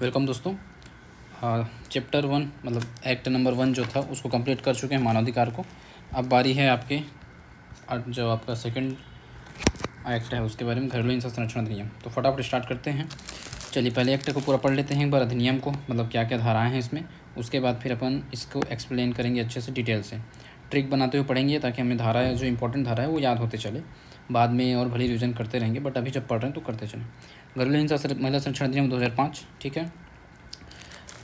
Welcome दोस्तों। Chapter 1 मतलब act number 1 जो था उसको कंप्लीट कर चुके हैं, मानवाधिकार को। अब बारी है आपके जो आपका सेकंड एक्ट है उसके बारे में, घरेलू हिंसा संरक्षण अधिनियम। तो फटाफट स्टार्ट करते हैं। चलिए पहले एक्ट को पूरा पढ़ लेते हैं एक बार, अधिनियम को, मतलब क्या क्या धाराएँ हैं इसमें। उसके बाद फिर अपन इसको एक्सप्लेन करेंगे अच्छे से, डिटेल से ट्रिक बनाते हुए पढ़ेंगे, ताकि हमें धारा जो इंपॉर्टेंट धारा है वो याद होते चले। बाद में और भले रिविजन करते रहेंगे, बट अभी जब पढ़ रहे हैं तो करते चलें। घरेलू हिंसा महिला संरक्षण अधिनियम 2005, ठीक है।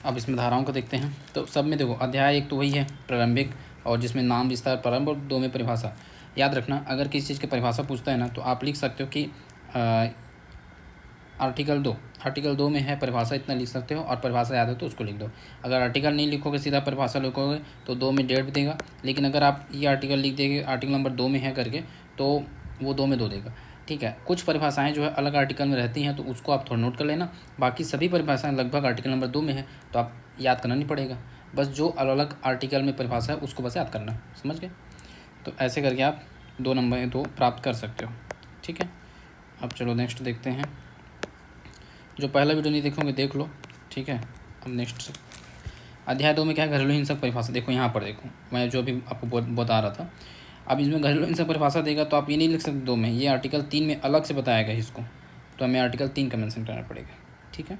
अब इसमें धाराओं को देखते हैं। तो सब में देखो, अध्याय 1 तो वही है प्रारंभिक, और जिसमें नाम विस्तार प्रारंभ, और 2 में परिभाषा। याद रखना, अगर किसी चीज़ की परिभाषा पूछता है ना, तो आप लिख सकते हो कि आर्टिकल 2 में है परिभाषा, इतना लिख सकते हो, और परिभाषा याद है तो उसको लिख दो। अगर आर्टिकल नहीं लिखोगे, सीधा परिभाषा लिखोगे, तो 2 में डेट देगा। लेकिन अगर आप ये आर्टिकल लिख देंगे आर्टिकल नंबर 2 में है करके, तो वो 2 में 2 देगा, ठीक है। कुछ परिभाषाएं जो है अलग आर्टिकल में रहती हैं, तो उसको आप थोड़ा नोट कर लेना। बाकी सभी परिभाषाएं लगभग आर्टिकल नंबर 2 में है, तो आप याद करना नहीं पड़ेगा। बस जो अलग अलग आर्टिकल में परिभाषा है उसको बस याद करना, समझ गए। तो ऐसे करके आप 2 नंबर 2 प्राप्त कर सकते हो, ठीक है। अब चलो नेक्स्ट देखते हैं। जो पहला वीडियो नहीं देखोगे देख लो, ठीक है। अब नेक्स्ट से अध्याय 2 में क्या है, घरेलू हिंसक परिभाषा। देखो यहाँ पर, देखो मैं जो अभी आपको बता रहा था। अब इसमें घरेलू हिंसक परिभाषा देगा तो आप ये नहीं लिख सकते 2 में, ये आर्टिकल 3 में अलग से बताएगा इसको, तो हमें आर्टिकल 3 का मेंशन करना पड़ेगा, ठीक है।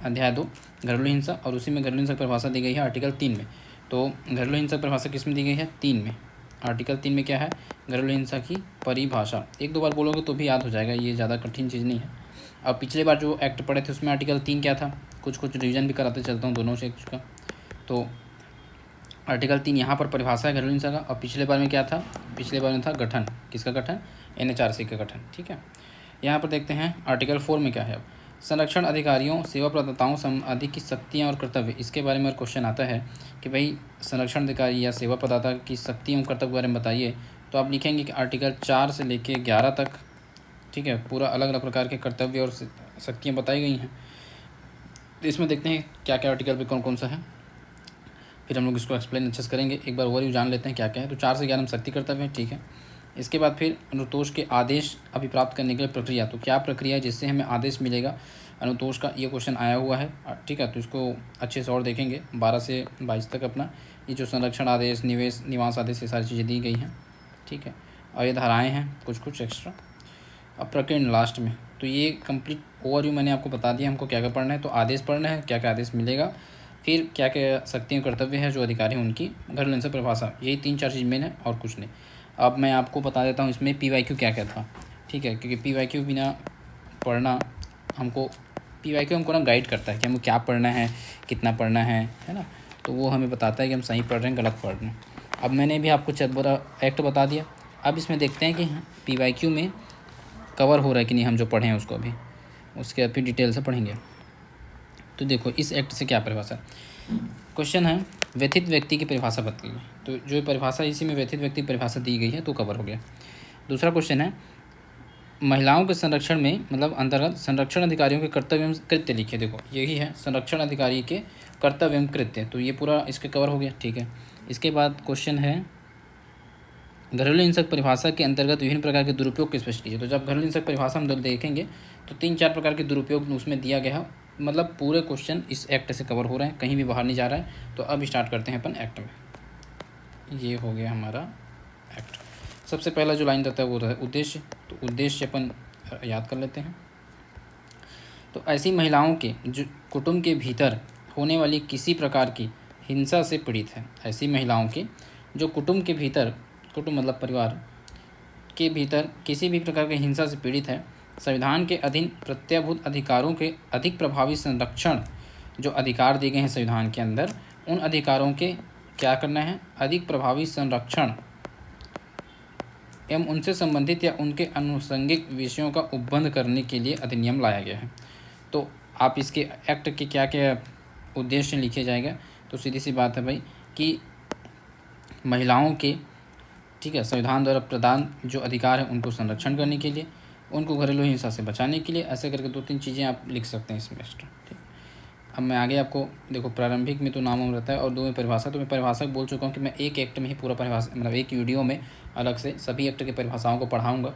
अध्याय 2 घरेलू हिंसा, और उसी में घरेलू हिंसक परिभाषा दी गई है आर्टिकल 3 में। तो घरेलू हिंसक परिभाषा किस में दी गई है, 3 में। आर्टिकल 3 में क्या है, घरेलू हिंसा की परिभाषा। 1-2 बार बोलोगे तो भी याद हो जाएगा, ये ज़्यादा कठिन चीज़ नहीं है। अब पिछले बार जो एक्ट पढ़े थे उसमें आर्टिकल 3 क्या था, कुछ रिवीजन भी कराते चलता हूँ दोनों से का। तो आर्टिकल 3 यहाँ पर परिभाषा है घरेलू हिंसा का, और पिछले बार में क्या था, पिछले बार में था गठन। किसका गठन, NHRC का गठन, ठीक है। यहाँ पर देखते हैं आर्टिकल 4 में क्या है। अब संरक्षण अधिकारियों सेवा प्रदाताओं संबंधी की शक्तियाँ और कर्तव्य, इसके बारे में क्वेश्चन आता है कि भाई संरक्षण अधिकारी या सेवा प्रदाता की शक्तियों और कर्तव्य के बारे में बताइए। तो आप लिखेंगे कि आर्टिकल 4 से लेके 11 तक, ठीक है, पूरा अलग अलग प्रकार के कर्तव्य और शक्तियाँ बताई गई हैं। तो इसमें देखते हैं क्या क्या आर्टिकल पे कौन कौन सा है, फिर हम लोग इसको एक्सप्लेन अच्छे से करेंगे। एक बार ओवरव्यू जान लेते हैं क्या क्या है। तो 4 से 11 में शक्ति कर्तव्य है, ठीक है। इसके बाद फिर अनुतोष के आदेश अभिप्राप्त करने के लिए प्रक्रिया। तो क्या प्रक्रिया है जिससे हमें आदेश मिलेगा अनुतोष का, ये क्वेश्चन आया हुआ है, ठीक है। तो इसको अच्छे से और देखेंगे 12 से 22 तक अपना, ये जो संरक्षण आदेश, निवास आदेश, ये सारी चीज़ें दी गई हैं, ठीक है। और ये धाराएँ हैं कुछ एक्स्ट्रा। अब प्रकरण लास्ट में, तो ये कंप्लीट ओवरव्यू मैंने आपको बता दिया हमको क्या क्या पढ़ना है। तो आदेश पढ़ना है, क्या क्या आदेश मिलेगा, फिर क्या क्या शक्तियाँ कर्तव्य है जो अधिकारी हैं उनकी, घरेलू हिंसा परिभाषा, यही 3-4 चीज़ मेन है और कुछ नहीं। अब मैं आपको बता देता हूँ इसमें PYQ क्या क्या था, ठीक है, क्योंकि PYQ बिना पढ़ना हमको, PYQ हमको ना गाइड करता है कि हमको क्या पढ़ना है, कितना पढ़ना है ना। तो वो हमें बताता है कि हम सही पढ़ रहे हैं गलत पढ़ रहे हैं। अब मैंने भी आपको पूरा एक्ट बता दिया। अब इसमें देखते हैं कि PYQ में कवर हो रहा है कि नहीं, हम जो पढ़े हैं उसको अभी, उसके फिर डिटेल से पढ़ेंगे। तो देखो इस एक्ट से क्या परिभाषा, क्वेश्चन है व्यथित व्यक्ति की परिभाषा बताई गई। तो जो परिभाषा इसी में व्यथित व्यक्ति की परिभाषा दी गई है तो कवर हो गया। दूसरा क्वेश्चन है महिलाओं के संरक्षण में, मतलब अंतर्गत संरक्षण अधिकारियों के कर्तव्य एवं कृत्य लिखे। देखो यही है संरक्षण अधिकारी के कर्तव्य एवं कृत्य, तो ये पूरा इसके कवर हो गया, ठीक है। इसके बाद क्वेश्चन है घरेलू हिंसक परिभाषा के अंतर्गत विभिन्न प्रकार के दुरुपयोग की स्पष्ट कीजिए। तो जब घरेलू हिंसक परिभाषा हम देखेंगे तो 3-4 प्रकार के दुरुपयोग उसमें दिया गया है, मतलब पूरे क्वेश्चन इस एक्ट से कवर हो रहे हैं, कहीं भी बाहर नहीं जा रहा है। तो अब स्टार्ट करते हैं अपन एक्ट में। ये हो गया हमारा एक्ट। सबसे पहला जो लाइन रहता है वो रहता है उद्देश्य। तो उद्देश्य अपन याद कर लेते हैं। तो ऐसी महिलाओं के जो कुटुंब के भीतर होने वाली किसी प्रकार की हिंसा से पीड़ित है, ऐसी महिलाओं के जो कुटुंब के भीतर, कुटुंब मतलब परिवार के भीतर किसी भी प्रकार की हिंसा से पीड़ित है, संविधान के अधीन प्रत्याभूत अधिकारों के अधिक प्रभावी संरक्षण, जो अधिकार दिए गए हैं संविधान के अंदर, उन अधिकारों के क्या करना है, अधिक प्रभावी संरक्षण एवं उनसे संबंधित या उनके आनुषंगिक विषयों का उपबंध करने के लिए अधिनियम लाया गया है। तो आप इसके एक्ट के क्या क्या उद्देश्य लिखे जाएगा, तो सीधी सी बात है भाई कि महिलाओं के, ठीक है, संविधान द्वारा प्रदान जो अधिकार है उनको संरक्षण करने के लिए, उनको घरेलू हिंसा से बचाने के लिए, ऐसे करके 2-3 चीज़ें आप लिख सकते हैं इसमें एक्स्ट्रा, ठीक। अब मैं आगे आपको देखो, प्रारंभिक में तो नाम रहता है और 2 में परिभाषा। तो मैं परिभाषा बोल चुका हूँ कि मैं एक एक्ट में ही पूरा परिभाषा, मतलब एक वीडियो में अलग से सभी एक्ट की परिभाषाओं को पढ़ाऊँगा,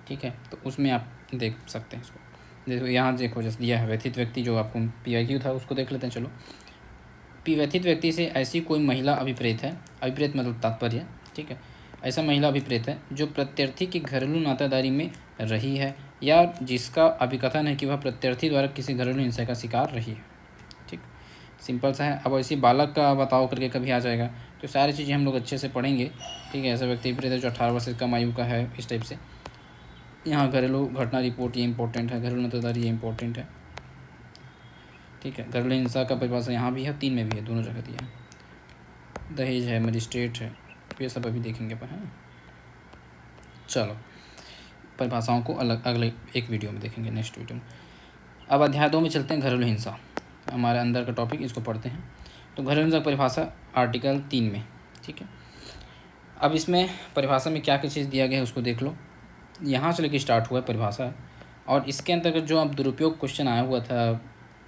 ठीक है। तो उसमें आप देख सकते हैं इसको। देखो यहाँ देखो जैसे दिया है व्यथित व्यक्ति, जो आपको PYQ था उसको देख लेते हैं। चलो, व्यथित व्यक्ति से ऐसी कोई महिला अभिप्रेत है, अभिप्रेत मतलब तात्पर्य, ठीक है, ऐसा महिला अभिप्रेत है जो प्रत्यर्थी की घरेलू नातादारी में रही है या जिसका अभिकथन है कि वह प्रत्यर्थी द्वारा किसी घरेलू हिंसा का शिकार रही है। ठीक, सिंपल सा है। अब ऐसी बालक का बताओ करके कभी आ जाएगा, तो सारी चीज़ें हम लोग अच्छे से पढ़ेंगे। ठीक है, ऐसा व्यक्ति अभिप्रेत है जो 18 वर्ष से कम आयु का है, इस टाइप से। यहाँ घरेलू घटना रिपोर्ट ये इंपॉर्टेंट है, घरेलू नातादारी ये इंपॉर्टेंट है। ठीक है, घरेलू हिंसा का परिभाषा यहाँ भी है, 3 में भी है, दोनों जगह दिया है। दहेज है, मजिस्ट्रेट है, ये सब अभी देखेंगे पर, है। चलो, परिभाषाओं को अलग अगले एक वीडियो में देखेंगे, नेक्स्ट वीडियो में। अब अध्याय 2 में चलते हैं, घरेलू हिंसा, हमारे अंदर का टॉपिक, इसको पढ़ते हैं। तो घरेलू हिंसा परिभाषा आर्टिकल 3 में। ठीक है, अब इसमें परिभाषा में क्या क्या चीज़ दिया गया है उसको देख लो। यहाँ से लेकर स्टार्ट हुआ है परिभाषा, और इसके अंतर्गत जो अब दुरुपयोग क्वेश्चन आया हुआ था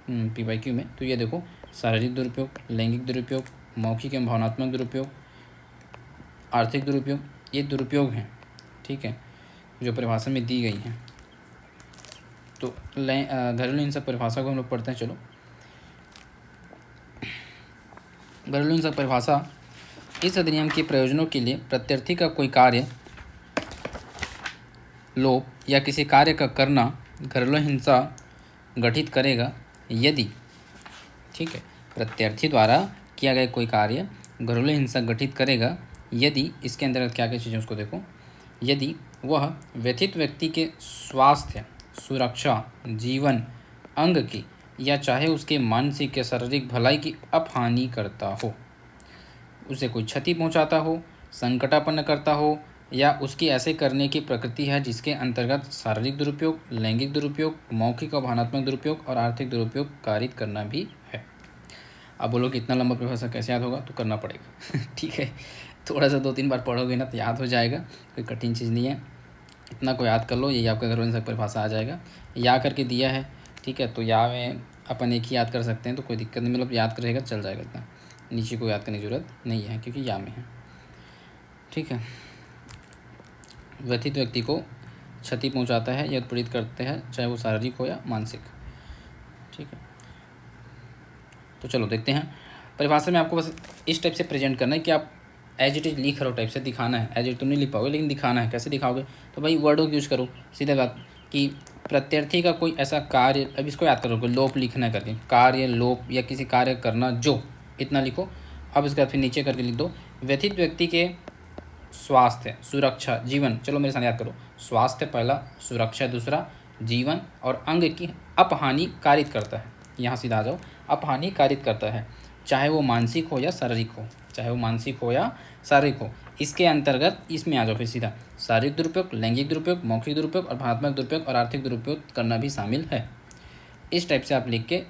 PYQ में, तो ये देखो, शारीरिक दुरुपयोग, लैंगिक दुरुपयोग, मौखिक एवं भावनात्मक दुरुपयोग, आर्थिक दुरुपयोग, ये दुरुपयोग हैं। ठीक है, जो परिभाषा में दी गई हैं। तो घरेलू हिंसा परिभाषा को हम लोग पढ़ते हैं। चलो, घरेलू हिंसा परिभाषा, इस अधिनियम के प्रयोजनों के लिए प्रत्यर्थी का कोई कार्य, लोप या किसी कार्य का करना घरेलू हिंसा गठित करेगा यदि, ठीक है, प्रत्यर्थी द्वारा किया गया कोई कार्य घरेलू हिंसा गठित करेगा यदि, इसके अंतर्गत क्या क्या चीज़ें उसको देखो, यदि वह व्यथित व्यक्ति के स्वास्थ्य, सुरक्षा, जीवन, अंग की या चाहे उसके मानसिक या शारीरिक भलाई की अपहानि करता हो, उसे कोई क्षति पहुंचाता हो, संकटापन्न करता हो, या उसकी ऐसे करने की प्रकृति है जिसके अंतर्गत शारीरिक दुरुपयोग, लैंगिक दुरुपयोग, मौखिक और भावनात्मक दुरुपयोग और आर्थिक दुरुपयोग कारित करना भी है। अब बोलो कि इतना लंबा परिभाषा कैसे याद होगा, तो करना पड़ेगा। ठीक है, थोड़ा सा 2-3 बार पढ़ोगे ना तो याद हो जाएगा, कोई कठिन चीज़ नहीं है। इतना को याद कर लो, यही आपका घरेलू हिंसा परिभाषा आ जाएगा। या करके दिया है, ठीक है, तो या में अपन एक ही याद कर सकते हैं, तो कोई दिक्कत नहीं, मतलब याद करेगा चल जाएगा, इतना नीचे को याद करने की जरूरत नहीं है क्योंकि या में है। ठीक है, व्यथित व्यक्ति को क्षति पहुंचाता है या उत्पीड़ित करते हैं, चाहे वो शारीरिक हो या मानसिक। ठीक है, तो चलो देखते हैं। परिभाषा में आपको बस इस टाइप से प्रेजेंट करना है कि आप एज इट इज लिख रहे हो, टाइप से दिखाना है। एज इट तुम नहीं लिख पाओगे, लेकिन दिखाना है। कैसे दिखाओगे, तो भाई वर्डों की यूज़ करो, सीधे बात, कि प्रत्यर्थी का कोई ऐसा कार्य, अब इसको याद करोगे, लोप लिखना करके, कार्य, लोप या किसी कार्य करना जो, इतना लिखो। अब इसके बाद फिर नीचे करके लिख दो, व्यथित व्यक्ति के स्वास्थ्य, सुरक्षा, जीवन, चलो मेरे साथ याद करो, स्वास्थ्य पहला, सुरक्षा दूसरा, जीवन और अंग की अपहानि कारित करता है। यहाँ सीधा आ जाओ, अपहानि कारित करता है, चाहे वो मानसिक हो या शारीरिक हो, चाहे वो मानसिक हो या शारीरिक हो। इसके अंतर्गत इसमें आ जाओ फिर सीधा, शारीरिक दुरुपयोग, लैंगिक दुरुपयोग, मौखिक दुरुपयोग और भावनात्मक दुरुपयोग और आर्थिक दुरुपयोग करना भी शामिल है। इस टाइप से आप लिख के,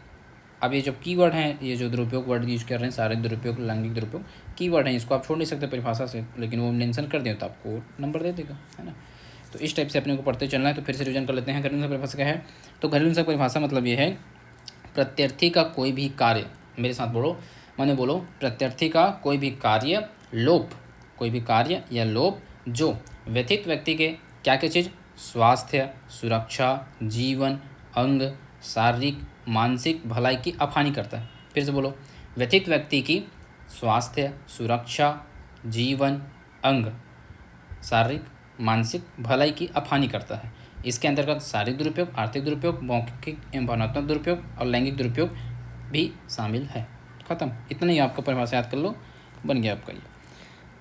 अब ये जो कीवर्ड हैं, ये जो दुरुपयोग वर्ड यूज कर रहे हैं, शारीरिक दुरुपयोग, लैंगिक दुरुपयोग, कीवर्ड हैं, इसको आप छोड़ नहीं सकते परिभाषा से, लेकिन वो मेंशन कर दें तो आपको नंबर दे देगा, है ना। तो इस टाइप से अपने को पढ़ते चलना है। तो फिर से रिवीजन कर लेते हैं। घरेलू हिंसा परिभाषा क्या है, तो घरेलू हिंसा परिभाषा मतलब ये है, प्रत्यर्थी का कोई भी कार्य, मेरे साथ बोलो, माने बोलो, प्रत्यर्थी का कोई भी कार्य, लोप, कोई भी कार्य या लोप जो व्यथित व्यक्ति के क्या क्या चीज़, स्वास्थ्य, सुरक्षा, जीवन, अंग, शारीरिक, मानसिक भलाई की अपहानि करता है। फिर से बोलो, व्यथित व्यक्ति की स्वास्थ्य, सुरक्षा, जीवन, अंग, शारीरिक, मानसिक भलाई की अपहानि करता है। इसके अंतर्गत शारीरिक दुरुपयोग, आर्थिक दुरुपयोग, मौखिक एवं भावनात्मक दुरुपयोग और लैंगिक दुरुपयोग भी शामिल है। खत्म, इतना ही आपका परिभाषा याद कर लो, बन गया आपका ये।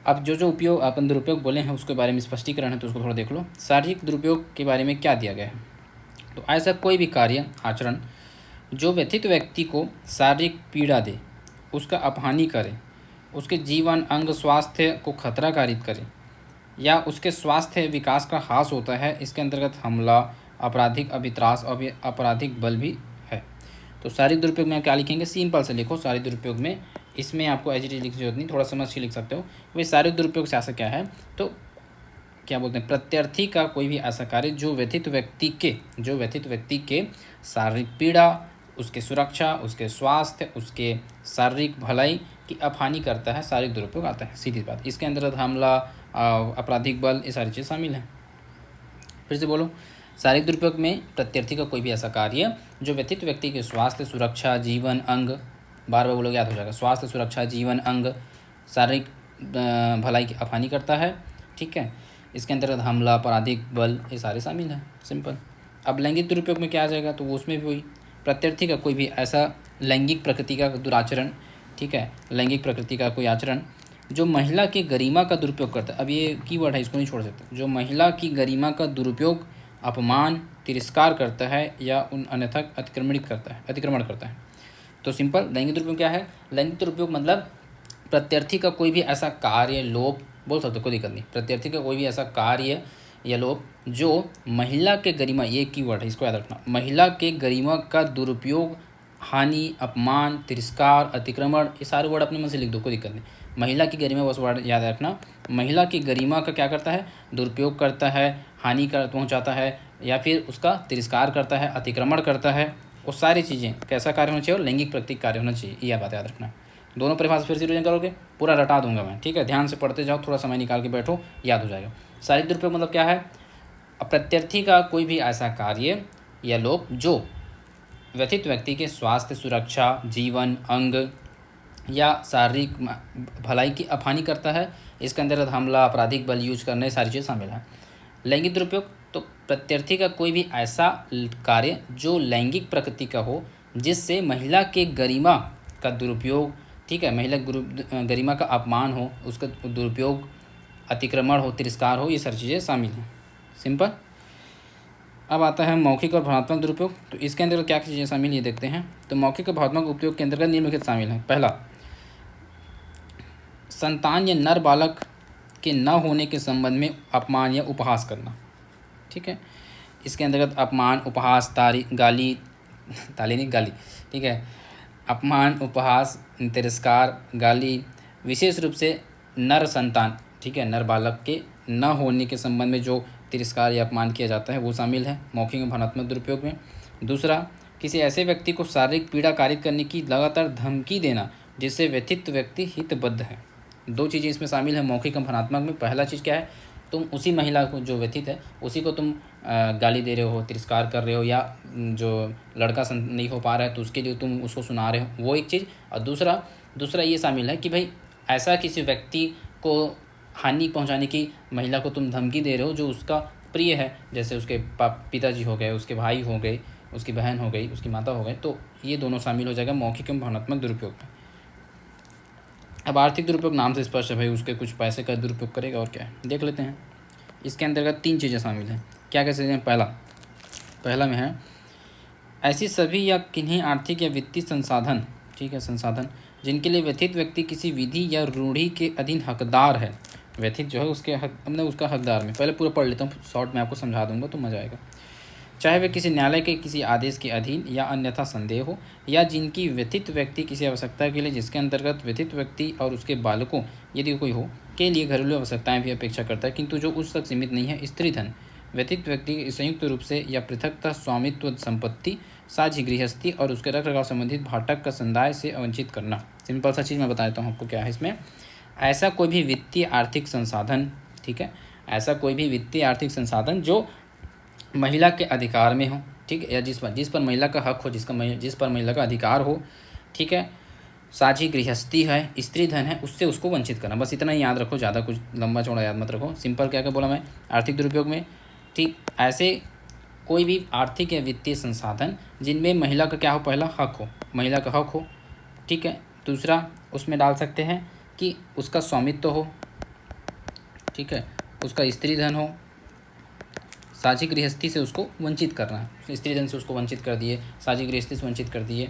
अब जो जो उपयोग अपन दुरुपयोग बोले हैं उसके बारे में स्पष्टीकरण है, तो उसको थोड़ा देख लो। शारीरिक दुरुपयोग के बारे में क्या दिया गया है, तो ऐसा कोई भी कार्य, आचरण जो व्यथित व्यक्ति को शारीरिक पीड़ा दे, उसका अपहानि करे, उसके जीवन, अंग, स्वास्थ्य को खतरा कारित करे या उसके स्वास्थ्य विकास का ह्रास होता है, इसके अंतर्गत हमला, आपराधिक अभित्रास और आपराधिक बल भी है। तो शारीरिक दुरुपयोग में क्या लिखेंगे, सिंपल से लिखो शारीरिक दुरुपयोग में, इसमें आपको एज इट इज लिखने की जरूरत नहीं, थोड़ा समझ के लिख सकते हो। भाई शारीरिक दुरुपयोग से ऐसा क्या है, तो क्या बोलते हैं, प्रत्यर्थी का कोई भी ऐसा कार्य जो व्यथित व्यक्ति के शारीरिक पीड़ा, उसके सुरक्षा, उसके स्वास्थ्य, उसके शारीरिक भलाई की अपहानि करता है, शारीरिक दुरुपयोग आता है, सीधी बात। इसके अंदर हमला, आपराधिक बल, ये सारी चीज़ शामिल हैं। फिर से बोलो, शारीरिक दुरुपयोग में प्रत्यर्थी का कोई भी ऐसा कार्य जो व्यथित व्यक्ति के स्वास्थ्य, सुरक्षा, जीवन, अंग, बार बार बोलोगे याद हो जाएगा, स्वास्थ्य, सुरक्षा, जीवन, अंग, शारीरिक भलाई की हानि करता है। ठीक है, इसके अंतर्गत हमला, आपराधिक बल, ये सारे शामिल हैं। सिंपल। अब लैंगिक दुरुपयोग में क्या आ जाएगा, तो वो उसमें भी वही प्रत्यर्थी का कोई भी ऐसा लैंगिक प्रकृति का दुराचरण, ठीक है, लैंगिक प्रकृति का कोई आचरण जो महिला की गरिमा का दुरुपयोग करता है। अब ये कीवर्ड है, इसको नहीं छोड़ सकते। जो महिला की गरिमा का दुरुपयोग, अपमान, तिरस्कार करता है या उन अन्यथा अतिक्रमण करता है। तो सिंपल लैंगिक दुरुपयोग क्या है? लैंगिक दुरुपयोग मतलब प्रत्यर्थी का कोई भी ऐसा कार्य, लोभ बोल सकते हो, कोई दिक्कत नहीं, प्रत्यर्थी का कोई भी ऐसा कार्य या लोभ जो महिला के गरिमा, ये कीवर्ड है, इसको याद रखना, महिला के गरिमा का दुरुपयोग, हानि, अपमान, तिरस्कार, अतिक्रमण, ये सारे वर्ड अपने मन से लिख दो, कोई दिक्कत नहीं। महिला की गरिमा बस वर्ड याद रखना। महिला की गरिमा का क्या करता है? दुरुपयोग करता है, हानि कर पहुंचाता है, या फिर उसका तिरस्कार करता है, अतिक्रमण करता है। वो सारी चीज़ें कैसा कार्य होना चाहिए? और लैंगिक प्रकृति कार्य होना चाहिए, यह बात याद रखना। दोनों परिभाषा फिर से रिवीजन करोगे, पूरा रटा दूंगा मैं, ठीक है। ध्यान से पढ़ते जाओ, थोड़ा समय निकाल के बैठो, याद हो जाएगा। शारीरिक दुरुपयोग मतलब क्या है? प्रत्यर्थी का कोई भी ऐसा कार्य या लोभ जो व्यथित व्यक्ति के स्वास्थ्य, सुरक्षा, जीवन, अंग या शारीरिक भलाई की हानि करता है। इसके अंतर्गत हमला, आपराधिक बल यूज करने, सारी चीज़ें शामिल हैं। लैंगिक दुरुपयोग तो प्रत्यर्थी का कोई भी ऐसा कार्य जो लैंगिक प्रकृति का हो, जिससे महिला के गरिमा का दुरुपयोग, ठीक है, महिला गरिमा का अपमान हो, उसका दुरुपयोग, अतिक्रमण हो, तिरस्कार हो, ये सारी चीज़ें शामिल हैं। सिंपल। अब आता है मौखिक और भावनात्मक दुरुपयोग। तो इसके अंतर्गत क्या चीज़ें शामिल, ये देखते हैं। तो मौखिक और भावनात्मक उपयोग के अंतर्गत निम्नलिखित शामिल हैं। पहला, संतान या नर बालक के न होने के संबंध में अपमान या उपहास करना, ठीक है। इसके अंतर्गत अपमान, उपहास, गाली नहीं, गाली, ठीक है, अपमान, उपहास, तिरस्कार, गाली, विशेष रूप से नर संतान, ठीक है, नर बालक के न होने के संबंध में जो तिरस्कार या अपमान किया जाता है वो शामिल है मौखिक और भावनात्मक दुरुपयोग में। दूसरा, किसी ऐसे व्यक्ति को शारीरिक पीड़ा कारित करने की लगातार धमकी देना जिससे व्यथित व्यक्ति हितबद्ध है। दो चीज़ें इसमें शामिल है मौखिक और भावनात्मक में। पहला चीज़ क्या है? तुम उसी महिला को जो व्यथित है उसी को तुम गाली दे रहे हो, तिरस्कार कर रहे हो, या जो लड़का नहीं हो पा रहा है तो उसके लिए तुम उसको सुना रहे हो, वो एक चीज़। और दूसरा ये शामिल है कि भाई ऐसा किसी व्यक्ति को हानि पहुंचाने की महिला को तुम धमकी दे रहे हो जो उसका प्रिय है, जैसे उसके पिताजी हो गए, उसके भाई हो गए, उसकी बहन हो गई, उसकी माता हो गई, तो ये दोनों शामिल हो जाएगा मौखिक एवं भावनात्मक दुरुपयोग में। अब आर्थिक दुरुपयोग नाम से स्पष्ट है भाई, उसके कुछ पैसे का दुरुपयोग करेगा और क्या है, देख लेते हैं। इसके अंतर्गत 3 चीज़ें शामिल हैं। क्या क्या चीज़ें? पहला में है ऐसी सभी या किन्हीं आर्थिक या वित्तीय संसाधन, ठीक है, संसाधन जिनके लिए व्यथित व्यक्ति किसी विधि या रूढ़ी के अधीन हकदार है। व्यथित जो है उसके हक, मतलब उसका हकदार में, पहले पूरा पढ़ लेता हूँ, शॉर्ट में आपको समझा दूंगा तो मजा आएगा। चाहे वे किसी न्यायालय के किसी आदेश के अधीन या अन्यथा संदेह हो, या जिनकी व्यथित व्यक्ति किसी आवश्यकता के लिए, जिसके अंतर्गत व्यथित व्यक्ति और उसके बालकों यदि कोई हो के लिए घरेलू आवश्यकताएं भी अपेक्षा करता है, किंतु जो उस तक सीमित नहीं है। स्त्री धन व्यथित व्यक्ति संयुक्त रूप से या पृथकतः स्वामित्व संपत्ति, साझी गृहस्थी और उसके रख रखाव संबंधित भाटक का संदाय से वंचित करना। सिंपल सा चीज़ मैं बता देता हूँ आपको क्या है इसमें। ऐसा कोई भी वित्तीय आर्थिक संसाधन, ठीक है, ऐसा कोई भी वित्तीय आर्थिक संसाधन जो महिला के अधिकार में हो, ठीक है, या जिस पर महिला का हक हो, जिस पर महिला का अधिकार हो, ठीक है, साझी गृहस्थी है, स्त्री धन है, उससे उसको वंचित करना। बस इतना ही याद रखो, ज़्यादा कुछ लंबा चौड़ा याद मत रखो। सिंपल क्या क्या बोला मैं आर्थिक दुरुपयोग में, ठीक, ऐसे कोई भी आर्थिक या वित्तीय संसाधन जिनमें महिला का क्या हो, पहला हक हो, महिला का हक हो, ठीक है। दूसरा उसमें डाल सकते हैं कि उसका स्वामित्व हो, ठीक है, उसका स्त्री धन हो, साझी गृहस्थी से उसको वंचित करना, स्त्री धन से उसको वंचित कर दिए, साझी गृहस्थी से वंचित कर दिए,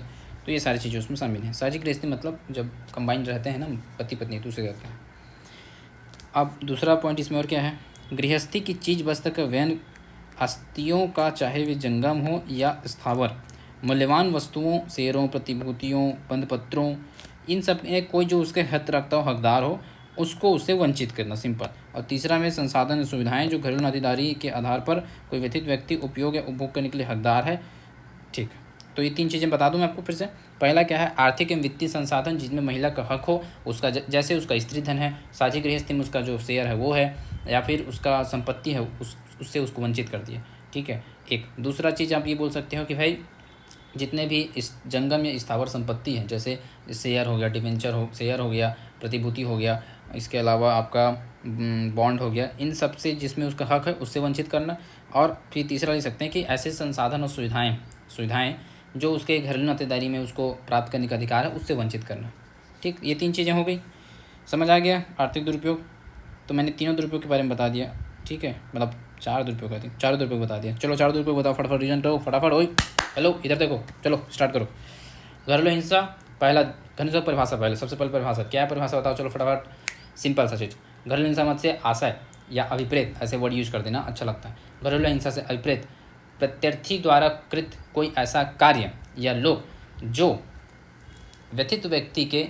तो ये सारी चीज़ें उसमें शामिल हैं। साझी गृहस्थी मतलब जब कंबाइंड रहते हैं ना पति पत्नी, तो उसे कहते हैं। अब दूसरा पॉइंट इसमें और क्या है? गृहस्थी की चीज़ वस्तु का व्यय अस्थियों का, चाहे वे जंगम हो या स्थावर, मूल्यवान वस्तुओं, शेयरों, प्रतिभूतियों, बंधपत्रों, इन सब में कोई जो उसके हक रखता हो, हकदार हो, उसको उससे वंचित करना। सिंपल। और तीसरा में संसाधन और सुविधाएं जो घरेलू नातेदारी के आधार पर कोई व्यथित व्यक्ति उपयोग या उपभोग करने के लिए हकदार है, ठीक। तो ये 3 चीज़ें बता दूं मैं आपको फिर से। पहला क्या है? आर्थिक एवं वित्तीय संसाधन जिसमें महिला का हक हो, उसका जैसे उसका स्त्री धन है, साझी गृहस्थी में उसका जो शेयर है वो है, या फिर उसका संपत्ति है, उससे उसको वंचित कर दिया, ठीक है। एक दूसरा चीज़ आप ये बोल सकते हो कि भाई जितने भी इस जंगम या स्थावर संपत्ति हैं, जैसे शेयर हो गया, डिवेंचर हो, शेयर हो गया, प्रतिभूति हो गया, इसके अलावा आपका बॉन्ड हो गया, इन सब से जिसमें उसका हक है उससे वंचित करना। और फिर तीसरा ले सकते हैं कि ऐसे संसाधन और सुविधाएं जो उसके घरेलू नातेदारी में उसको प्राप्त करने का अधिकार है उससे वंचित करना। ठीक, ये 3 चीज़ें हो गई। समझ आ गया आर्थिक दुरुपयोग? तो मैंने तीनों दुरुपयोग के बारे में बता दिया। ठीक है, मतलब 4 दुरुपयोग आते हैं, 4 दुरुपयोग बता दिया। चलो 4 दुरुपयोग बताओ, फटाफट रीजन करो, फटाफट। ओए हेलो, इधर देखो, चलो स्टार्ट करो। घरेलू हिंसा, पहला घरेलू हिंसा परिभाषा, पहले सबसे पहले परिभाषा क्या है, परिभाषा बताओ, चलो फटाफट। सिंपल सा चीज़, घरेलू हिंसा मत से आशय या अभिप्रेत, ऐसे वर्ड यूज कर देना, अच्छा लगता है। घरेलू हिंसा से अभिप्रेत प्रत्यर्थी द्वारा कृत कोई ऐसा कार्य या लोग जो व्यथित व्यक्ति के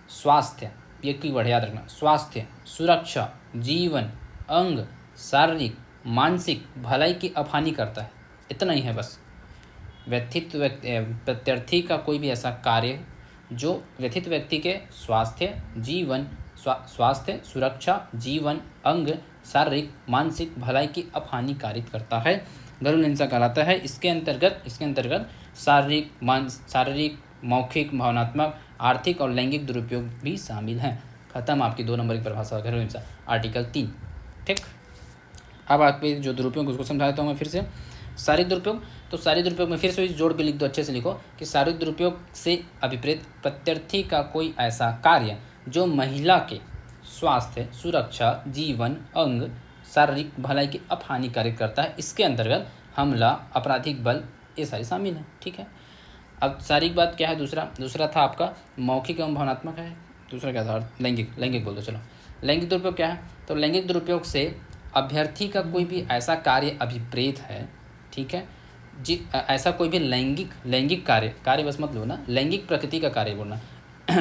स्वास्थ्य, ये कीवर्ड याद रखना, स्वास्थ्य, सुरक्षा, जीवन, अंग, शारीरिक, मानसिक भलाई की अफहानि करता है। इतना ही है बस। व्यथित प्रत्यर्थी का कोई भी ऐसा कार्य जो व्यथित व्यक्ति के स्वास्थ्य, जीवन, स्वास्थ्य, सुरक्षा, जीवन, अंग, शारीरिक, मानसिक भलाई की अफहानि कारित करता है, घरेलू हिंसा कहलाता है। इसके अंतर्गत शारीरिक, मौखिक, भावनात्मक, आर्थिक और लैंगिक दुरुपयोग भी शामिल हैं। खत्म आपकी 2 नंबर की परिभाषा घरेलू हिंसा, आर्टिकल 3। ठीक, अब आपके जो दुरुपयोग उसको समझाता हूँ मैं फिर से। शारीरिक दुरुपयोग, तो शारीरिक दुरुपयोग में फिर से जोड़ के लिख दो, अच्छे से लिखो कि शारीरिक दुरुपयोग से अभिप्रेत प्रत्यर्थी का कोई ऐसा कार्य जो महिला के स्वास्थ्य, सुरक्षा, जीवन, अंग, शारीरिक भलाई की अफहानि कारित करता है। इसके अंतर्गत हमला, आपराधिक बल, ये सारी शामिल हैं। ठीक है, अब शारीरिक बात क्या है, दूसरा था आपका मौखिक एवं भावनात्मक है। दूसरा क्या था, लैंगिक बोल दो। चलो लैंगिक दुरुपयोग क्या है, तो लैंगिक दुरुपयोग से अभ्यर्थी का कोई भी ऐसा कार्य अभिप्रेत है। ठीक है जी, ऐसा कोई भी लैंगिक कार्य बस मत लो ना, लैंगिक प्रकृति का कार्य बोलना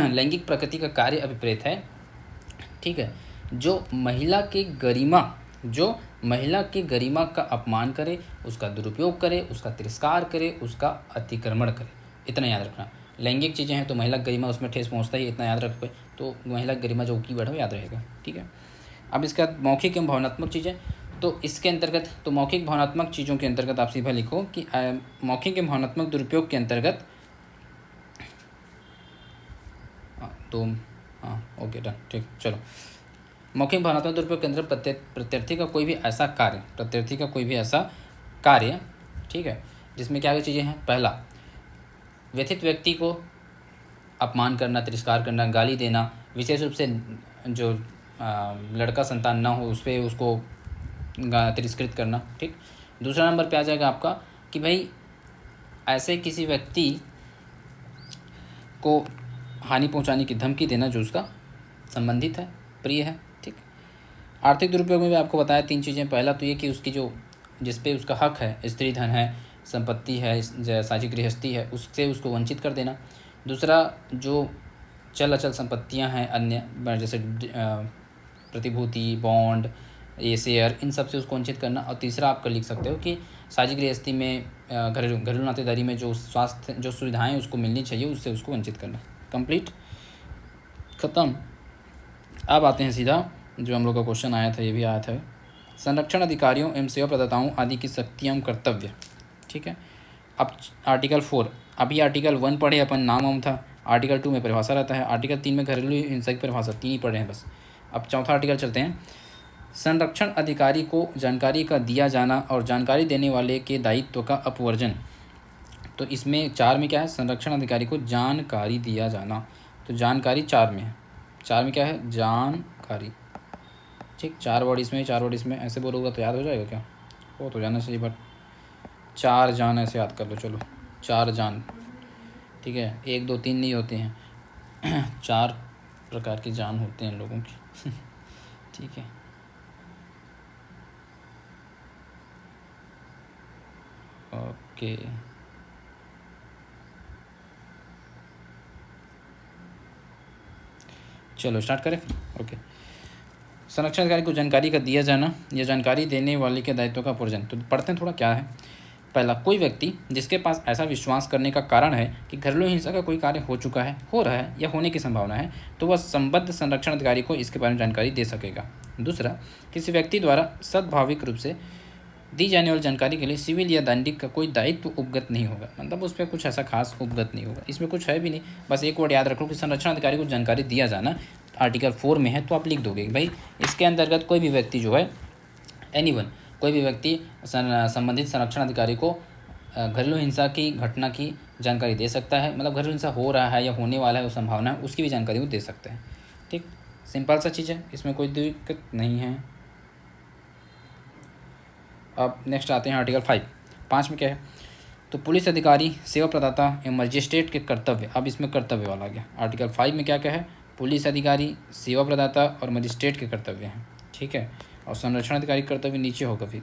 लैंगिक प्रकृति का कार्य अभिप्रेत है। ठीक है, जो महिला की गरिमा का अपमान करे, उसका दुरुपयोग करे, उसका तिरस्कार करे, उसका अतिक्रमण करे। इतना याद रखना। लैंगिक चीज़ें हैं तो महिला गरिमा उसमें ठेस पहुंचता ही, इतना याद रख पाए तो महिला गरिमा जो कीवर्ड है याद रहेगा। ठीक है, अब इसके बाद मौखिक एवं भावनात्मक चीज़ें, तो इसके अंतर्गत, तो मौखिक भावनात्मक चीज़ों के अंतर्गत आप सीधा लिखो कि मौखिक एवं भावनात्मक दुरुपयोग के अंतर्गत ओके डन। ठीक, चलो मौखिक भावनात्मक दुरुपयोग के अंतर्गत प्रत्यर्थी का कोई भी ऐसा कार्य, ठीक है, जिसमें क्या क्या चीज़ें हैं। पहला, व्यथित व्यक्ति को अपमान करना, तिरस्कार करना, गाली देना, विशेष रूप से जो लड़का संतान ना हो उस पर उसको तिरस्कृत करना। ठीक, दूसरा नंबर पे आ जाएगा आपका कि भाई ऐसे किसी व्यक्ति को हानि पहुंचाने की धमकी देना जो उसका संबंधित है, प्रिय है। ठीक, आर्थिक दुरुपयोग में भी आपको बताया 3 चीज़ें। पहला तो ये कि उसकी जो जिस पे उसका हक है, स्त्री धन है, संपत्ति है, साझी गृहस्थी है, उससे उसको वंचित कर देना। दूसरा, जो चल अचल संपत्तियां हैं अन्य, जैसे प्रतिभूति, बॉन्ड, ये शेयर, इन सब से उसको वंचित करना। और तीसरा आप कर लिख सकते हो कि साझी गृहस्थी में, घरेलू नातेदारी में जो स्वास्थ्य, जो सुविधाएं उसको मिलनी चाहिए, उससे उसको वंचित करना। कंप्लीट, ख़त्म। अब आते हैं सीधा जो हम लोग का क्वेश्चन आया था, ये भी आया था, संरक्षण अधिकारियों एवं सेवा प्रदाताओं आदि की शक्ति एवं कर्तव्य। ठीक है, अब आर्टिकल 4, अभी आर्टिकल 1 पढ़े अपन, नाम था। आर्टिकल 2 में परिभाषा रहता है, आर्टिकल 3 में घरेलू हिंसा की परिभाषा, 3 ही पढ़े हैं बस। अब चौथा आर्टिकल चलते हैं। संरक्षण अधिकारी को जानकारी का दिया जाना और जानकारी देने वाले के दायित्व का अपवर्जन। तो इसमें 4 में क्या है, संरक्षण अधिकारी को जानकारी दिया जाना, तो जानकारी 4 में है। 4 में क्या है, जानकारी। ठीक, 4 वर्ड इसमें, ऐसे बोलोगे तो याद हो जाएगा क्या, वो तो जाना चाहिए, बट 4 जान ऐसे याद कर लो। चलो 4 जान, ठीक है, 1 2 3 नहीं होते हैं 4 प्रकार की जान होते हैं लोगों की ठीक है, ओके। चलो स्टार्ट करें। ओके, संरक्षण अधिकारी को जानकारी का दिया जाना या जानकारी देने वाले के दायित्व का अपवर्जन। तो पढ़ते हैं थोड़ा क्या है। पहला, कोई व्यक्ति जिसके पास ऐसा विश्वास करने का कारण है कि घरेलू हिंसा का कोई कार्य हो चुका है, हो रहा है या होने की संभावना है, तो वह संबद्ध संरक्षण अधिकारी को इसके बारे में जानकारी दे सकेगा। दूसरा, किसी व्यक्ति द्वारा सद्भाविक रूप से दी जाने वाली जानकारी के लिए सिविल या दंडिक का कोई दायित्व उपगत नहीं होगा, मतलब उस पर कुछ ऐसा खास उपगत नहीं होगा, इसमें कुछ है भी नहीं। बस एक वर्ड याद रखो कि संरक्षण अधिकारी को जानकारी दिया जाना आर्टिकल 4 में है, तो आप लिख दोगे कि भाई इसके अंतर्गत कोई भी व्यक्ति जो है एनीवन, कोई भी व्यक्ति संबंधित संरक्षण अधिकारी को घरेलू हिंसा की घटना की जानकारी दे सकता है, मतलब घरेलू हिंसा हो रहा है या होने वाला है वो संभावना है, उसकी भी जानकारी वो दे सकते हैं। ठीक, सिंपल सा चीज़ है, इसमें कोई दिक्कत नहीं है। अब नेक्स्ट आते हैं आर्टिकल 5 में क्या है, तो पुलिस अधिकारी, सेवा प्रदाता एवं मजिस्ट्रेट के कर्तव्य। अब इसमें कर्तव्य वाला आ गया। आर्टिकल 5 में क्या क्या है, पुलिस अधिकारी, सेवा प्रदाता और मजिस्ट्रेट के कर्तव्य हैं। ठीक है, और संरक्षण अधिकारी कर्तव्य नीचे होगा, फिर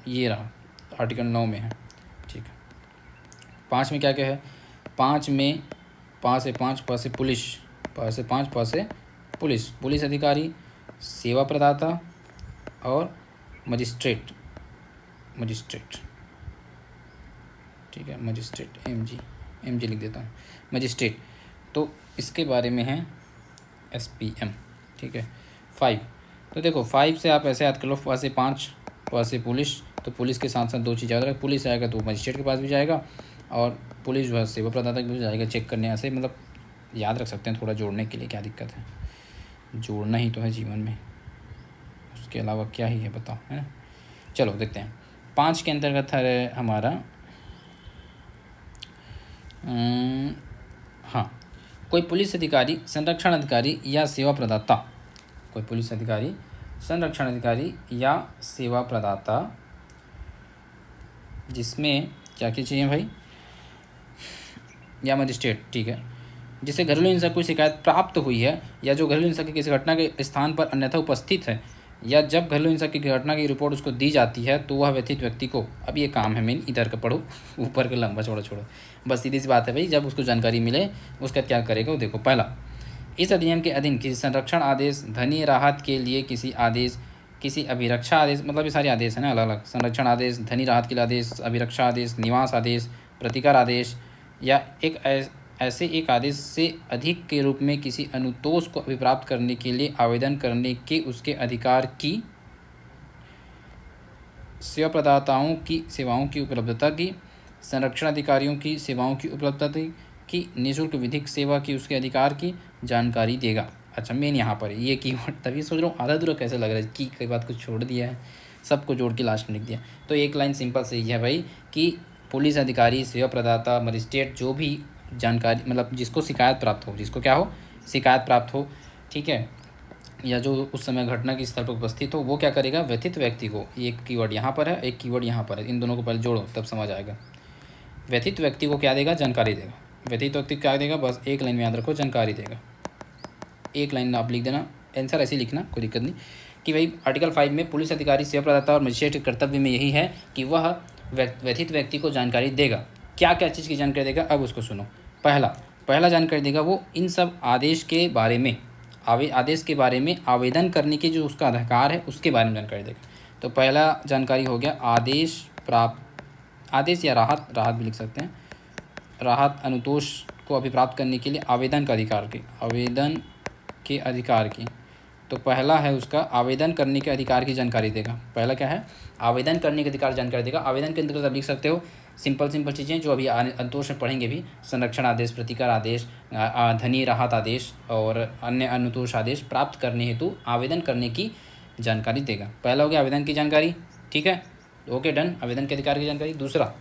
ये रहा आर्टिकल 9 में है। ठीक है, 5 में क्या क्या है, 5 में 5 से 5 प से पुलिस, 5 से 5 प से पुलिस, पुलिस अधिकारी, सेवा प्रदाता और मजिस्ट्रेट, ठीक है, मजिस्ट्रेट एम जी लिख देता हूँ, मजिस्ट्रेट, तो इसके बारे में है SPM। ठीक है, 5, तो देखो 5 से आप ऐसे याद कर लो, 5 से 5 प से पुलिस, तो पुलिस के साथ साथ दो चीज़ याद रख, पुलिस आएगा तो मजिस्ट्रेट के पास भी जाएगा और पुलिस जो है सेवा प्रदाता के पास जाएगा चेक करने, ऐसे मतलब याद रख सकते हैं, थोड़ा जोड़ने के लिए क्या दिक्कत है, जोड़ना ही तो है जीवन में, उसके अलावा क्या ही है बताओ, है ना। चलो देखते हैं, 5 के अंतर्गत है हमारा हाँ, कोई पुलिस अधिकारी, संरक्षण अधिकारी या सेवा प्रदाता, कोई पुलिस अधिकारी, संरक्षण अधिकारी या सेवा प्रदाता, जिसमें क्या क्या चाहिए भाई, या मजिस्ट्रेट, ठीक है, जिसे घरेलू हिंसा की शिकायत प्राप्त हुई है या जो घरेलू हिंसा की किसी घटना के स्थान पर अन्यथा उपस्थित है, या जब घरेलू हिंसा की घटना की रिपोर्ट उसको दी जाती है तो वह व्यथित व्यक्ति को, अब ये काम है मेन, इधर का पढ़ो, ऊपर का लंबा छोड़ो, बस सीधी सी बात है भाई, जब उसको जानकारी मिले उसका क्या करेगा वो देखो। पहला, इस अधिनियम के अधीन किसी संरक्षण आदेश, धनी राहत के लिए किसी आदेश, किसी अभिरक्षा आदेश, मतलब ये सारे आदेश हैं ना अलग अलग, संरक्षण आदेश, धनी राहत के लिए आदेश, अभिरक्षा आदेश, निवास आदेश, प्रतिकार आदेश, या ऐसे एक आदेश से अधिक के रूप में किसी अनुतोष को अभिप्राप्त करने के लिए आवेदन करने के उसके अधिकार की, सेवा प्रदाताओं की सेवाओं की उपलब्धता की, संरक्षण अधिकारियों की सेवाओं की उपलब्धता की, निःशुल्क विधिक सेवा की उसके अधिकार की जानकारी देगा। अच्छा, मेन यहाँ पर ये कीवर्ड, तभी सोच रहा हूँ आधा अधूरा कैसे लग रहा है, की कई बात कुछ छोड़ दिया है, सबको जोड़ के लास्ट में लिख दिया। तो एक लाइन सिंपल से है भाई कि पुलिस अधिकारी, सेवा प्रदाता, मजिस्ट्रेट, जो भी जानकारी मतलब जिसको शिकायत प्राप्त हो, जिसको क्या हो, शिकायत प्राप्त हो, ठीक है, या जो उस समय घटना के स्थल पर उपस्थित हो, वो क्या करेगा, व्यथित व्यक्ति को, एक कीवर्ड यहाँ पर है, एक कीवर्ड यहाँ पर है, इन दोनों को पहले जोड़ो तब समझ आएगा। व्यथित व्यक्ति को क्या देगा, जानकारी देगा। व्यथित व्यक्ति क्या देगा, बस एक लाइन में याद रखो, जानकारी देगा। एक लाइन आप लिख देना, आंसर ऐसे ही लिखना, कोई दिक्कत नहीं, कि भाई आर्टिकल 5 में पुलिस अधिकारी, सेवा प्रदाता और मजिस्ट्रेट के कर्तव्य में यही है कि वह व्यथित व्यक्ति को जानकारी देगा। क्या क्या चीज़ की जानकारी देगा, अब उसको सुनो। पहला जानकारी देगा वो इन सब आदेश के बारे में, आदेश के बारे में आवेदन करने के जो उसका अधिकार है उसके बारे में जानकारी देगा। तो पहला जानकारी हो गया आदेश प्राप्त, आदेश या राहत भी लिख सकते हैं, राहत अनुतोष को अभिप्राप्त करने के लिए आवेदन के अधिकार की, तो पहला है उसका आवेदन करने के अधिकार की जानकारी देगा। पहला क्या है, आवेदन करने के अधिकार जानकारी देगा। आवेदन के अंतर्गत आप लिख सकते हो सिंपल चीज़ें जो अभी अनुतोष में पढ़ेंगे भी, संरक्षण आदेश, प्रतिकार आदेश, धनी राहत आदेश और अन्य अनुतोष आदेश प्राप्त करने हेतु आवेदन करने की जानकारी देगा। पहला हो गया आवेदन की जानकारी, ठीक है, ओके डन, आवेदन के अधिकार की जानकारी। दूसरा,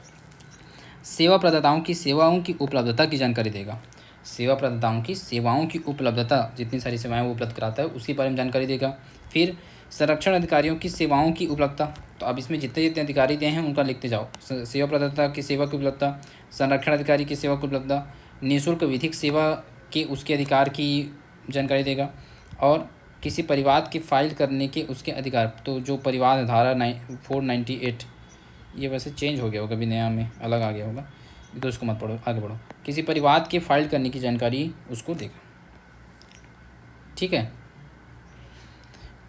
सेवा प्रदाताओं की सेवाओं की उपलब्धता की जानकारी देगा। सेवा प्रदाताओं की सेवाओं की उपलब्धता, जितनी सारी सेवाएं वो उपलब्ध कराता है उसके बारे में जानकारी देगा। फिर संरक्षण अधिकारियों की सेवाओं की उपलब्धता, तो अब इसमें जितने जितने अधिकारी दिए हैं उनका लिखते जाओ। सेवा प्रदाता की सेवा की उपलब्धता, संरक्षण अधिकारी की सेवा की उपलब्धता, निःशुल्क विधिक सेवा के उसके अधिकार की जानकारी देगा, और किसी परिवाद की फाइल करने के उसके अधिकार, तो जो परिवाद धारा 498, ये वैसे चेंज हो गया होगा, कभी नया में अलग आ गया होगा, तो उसको मत पढ़ो, आगे बढ़ो। किसी परिवाद के फाइल करने की जानकारी उसको देगा, ठीक है।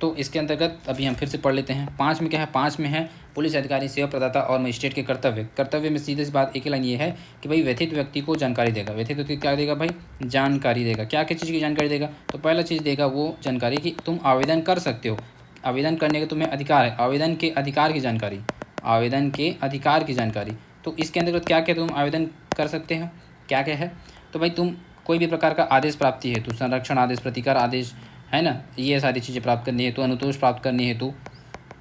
तो इसके अंतर्गत अभी हम फिर से पढ़ लेते हैं। 5 में क्या है, 5 में है पुलिस अधिकारी, सेवा प्रदाता और मजिस्ट्रेट के कर्तव्य में सीधे सी बात एक ही लाइन ये है कि भाई व्यथित व्यक्ति को जानकारी देगा। व्यथित व्यक्ति क्या देगा भाई, जानकारी देगा। क्या क्या चीज़ की जानकारी देगा, तो पहला चीज़ देगा वो जानकारी कि तुम आवेदन कर सकते हो। आवेदन करने का तुम्हें अधिकार है, आवेदन के अधिकार की जानकारी, आवेदन के अधिकार की जानकारी। तो इसके अंतर्गत क्या क्या तुम आवेदन कर सकते हो, क्या क्या है, तो भाई तुम कोई भी प्रकार का आदेश प्राप्ति हेतु, संरक्षण आदेश, प्रतिकार आदेश, है ना, ये सारी चीज़ें प्राप्त करनी हेतु, अनुतोष प्राप्त करनी हेतु,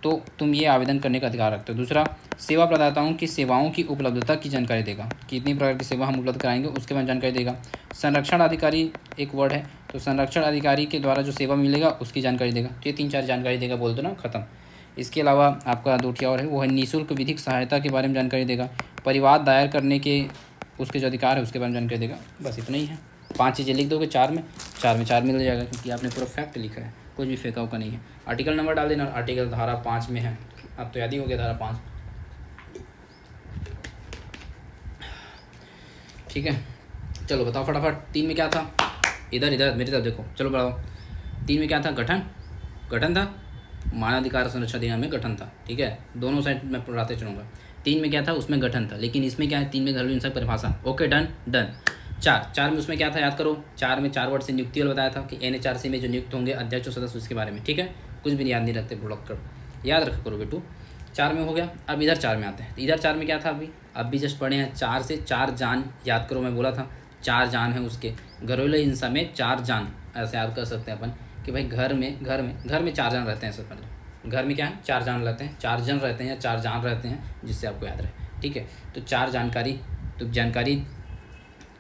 तो तुम ये आवेदन करने का अधिकार रखते हो। दूसरा, सेवा प्रदाताओं की सेवाओं की उपलब्धता की जानकारी देगा, कितनी प्रकार की सेवा हम उपलब्ध कराएंगे उसके बारे में जानकारी देगा। संरक्षण अधिकारी एक वर्ड है, तो संरक्षण अधिकारी के द्वारा जो सेवा मिलेगा उसकी जानकारी देगा। तो ये 3-4 जानकारी देगा, बोल दो ना, खत्म। इसके अलावा आपका 2 और है, वो है निःशुल्क विधिक सहायता के बारे में जानकारी देगा। परिवाद दायर करने के उसके जो अधिकार है उसके बारे में जानकारी देगा। बस इतना ही है। 5 चीज़ें लिख दोगे, 4 में 4 मिल जाएगा, क्योंकि आपने पूरा फैक्ट लिखा है, कुछ भी फेंका हुआ नहीं है। आर्टिकल नंबर डाल देना, आर्टिकल धारा 5 में है, अब तो याद ही हो गया धारा 5। ठीक है, चलो बताओ फटाफट। 3 में क्या था, इधर इधर मेरी तरफ देखो, चलो बताओ। 3 में क्या था, गठन, गठन था, मानवाधिकार संरक्षण अधिनियम में गठन था। ठीक है, दोनों साइड मैं पढ़ाते चलूँगा। 3 में क्या था, उसमें गठन था, लेकिन इसमें क्या है, 3 में घरेलू हिंसा की परिभाषा। Okay, done done. 4 में उसमें क्या था, याद करो। 4 में 4 वर्ड से नियुक्ति वाला बताया था कि NHRC में जो नियुक्त होंगे अध्यक्ष और सदस्य उसके बारे में। ठीक है, कुछ भी याद नहीं रखते, ब्लॉक कर याद रखा करो बेटू। 4 में हो गया। अब इधर 4 में आते हैं। इधर 4 में क्या था, अभी जस्ट पढ़े हैं। 4 से 4 जान याद करो, मैं बोला था 4 जान है उसके। घरेलू हिंसा में 4 जान, ऐसे याद कर सकते हैं अपन कि भाई घर में 4 जान रहते हैं। सब मतलब घर में क्या है, 4 जान रहते हैं, 4 जन रहते हैं या 4 जान रहते हैं, जिससे आपको याद रहे। ठीक है, तो 4 जानकारी, तो जानकारी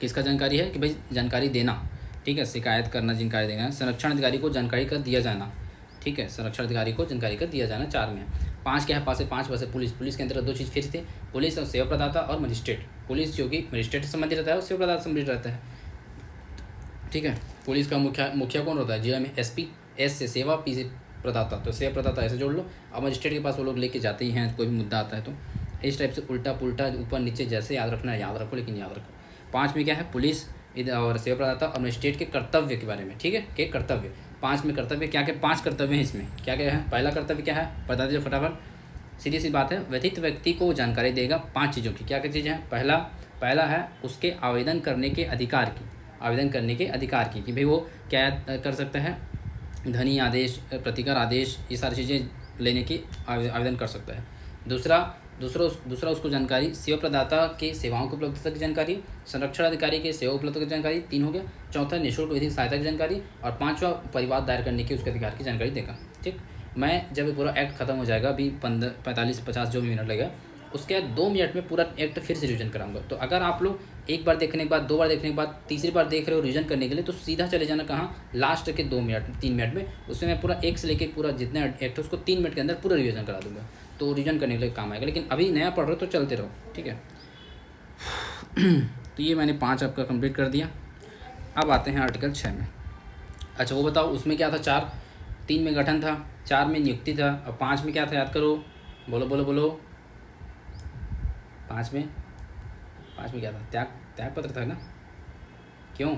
किसका जानकारी है कि भाई जानकारी देना। ठीक है, शिकायत करना, जानकारी देना, संरक्षण अधिकारी को जानकारी का दिया जाना। ठीक है, संरक्षण अधिकारी को जानकारी का दिया जाना। 4 में 5 क्या है, 5 से 5 वैसे पुलिस, पुलिस के अंतर्गत 2 चीज़ फिर थे, पुलिस और सेवा प्रदाता और मजिस्ट्रेट। पुलिस जो कि मजिस्ट्रेट से संबंधित रहता है और सेवा प्रदाता से संबंधित रहता है। ठीक है, पुलिस का मुखिया कौन होता है जिला में, SP, S से सेवा, P से प्रदाता, तो सेवा प्रदाता ऐसे जोड़ लो। अब मजिस्ट्रेट के पास वो लोग लेके जाते ही हैं, कोई भी मुद्दा आता है तो इस टाइप से उल्टा पुल्टा ऊपर नीचे जैसे याद रखना है याद रखो, लेकिन याद रखो। 5 में क्या है, पुलिस और सेवा प्रदाता और मजिस्ट्रेट के कर्तव्य के बारे में। ठीक है, के कर्तव्य। 5 में कर्तव्य क्या क्या, 5 कर्तव्य हैं इसमें, क्या क्या है। पहला कर्तव्य क्या है, बता दीजिए फटाफट। सीधी सी बात है, व्यथित व्यक्ति को जानकारी देगा 5 चीज़ों की। क्या क्या चीज़ें हैं, पहला है उसके आवेदन करने के अधिकार की, आवेदन करने के अधिकार की, कि भाई वो क्या कर सकता है, धनी आदेश, प्रतिकार आदेश, ये सारी चीज़ें लेने की आवेदन कर सकता है। दूसरा उसको जानकारी, सेवा प्रदाता के सेवाओं की उपलब्धता की जानकारी, संरक्षण अधिकारी के सेवा उपलब्धता की जानकारी, 3 हो गया। चौथा, निःशुल्क विधिक सहायता की जानकारी, और 5वां परिवाद दायर करने के उसके अधिकार की जानकारी देगा। ठीक, मैं जब पूरा एक्ट खत्म हो जाएगा, अभी 45-50 जो भी मिनट लगेगा, उसके बाद 2 मिनट में पूरा एक्ट फिर से रिवीजन कराऊंगा। तो अगर आप लोग एक बार देखने के बाद, 2 बार देखने के बाद, तीसरी बार देख रहे हो रिवीजन करने के लिए, तो सीधा चले जाना कहाँ, लास्ट के 2 मिनट 3 मिनट में। उसमें मैं पूरा 1 से लेके पूरा जितना एक्ट है उसको 3 मिनट के अंदर पूरा रिवीजन करा दूंगा, तो रिवीजन करने के लिए काम आएगा। लेकिन अभी नया पढ़ रहे हो तो चलते रहो। ठीक है, तो ये मैंने 5 आपका कंप्लीट कर दिया। अब आते हैं आर्टिकल 6 में। अच्छा वो बताओ, उसमें क्या था, 3 में गठन था, 4 में नियुक्ति था, और 5 में क्या था, याद करो, बोलो बोलो बोलो। 5 में क्या था, त्याग पत्र था ना, क्यों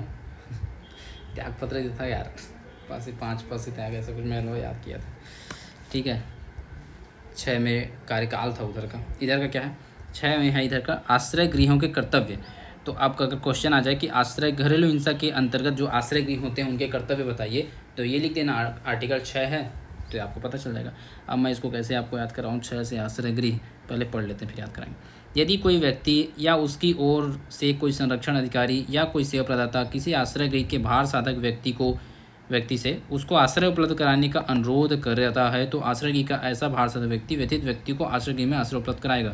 त्याग पत्र जो था यार, 5 से त्याग, ऐसा कुछ मैंने याद किया था। ठीक है, 6 में कार्यकाल था उधर का, इधर का क्या है, 6 में है इधर का आश्रय गृहों के कर्तव्य। तो आपका अगर क्वेश्चन आ जाए कि आश्रय घरेलू हिंसा के अंतर्गत जो आश्रय गृह होते हैं उनके कर्तव्य बताइए, तो ये लिख देना, आर्टिकल 6 है, तो आपको पता चल जाएगा। अब मैं इसको कैसे आपको याद कराऊँ, 6 से आश्रय गृह पहले पढ़ लेते हैं फिर याद कराएंगे। यदि कोई व्यक्ति या उसकी ओर से कोई संरक्षण अधिकारी या कोई सेवा प्रदाता किसी आश्रय गृह के भार साधक व्यक्ति से उसको आश्रय उपलब्ध कराने का अनुरोध करता है, तो आश्रय गृह का ऐसा भार साधक व्यक्ति व्यथित व्यक्ति को आश्रय गृह में आश्रय उपलब्ध कराएगा।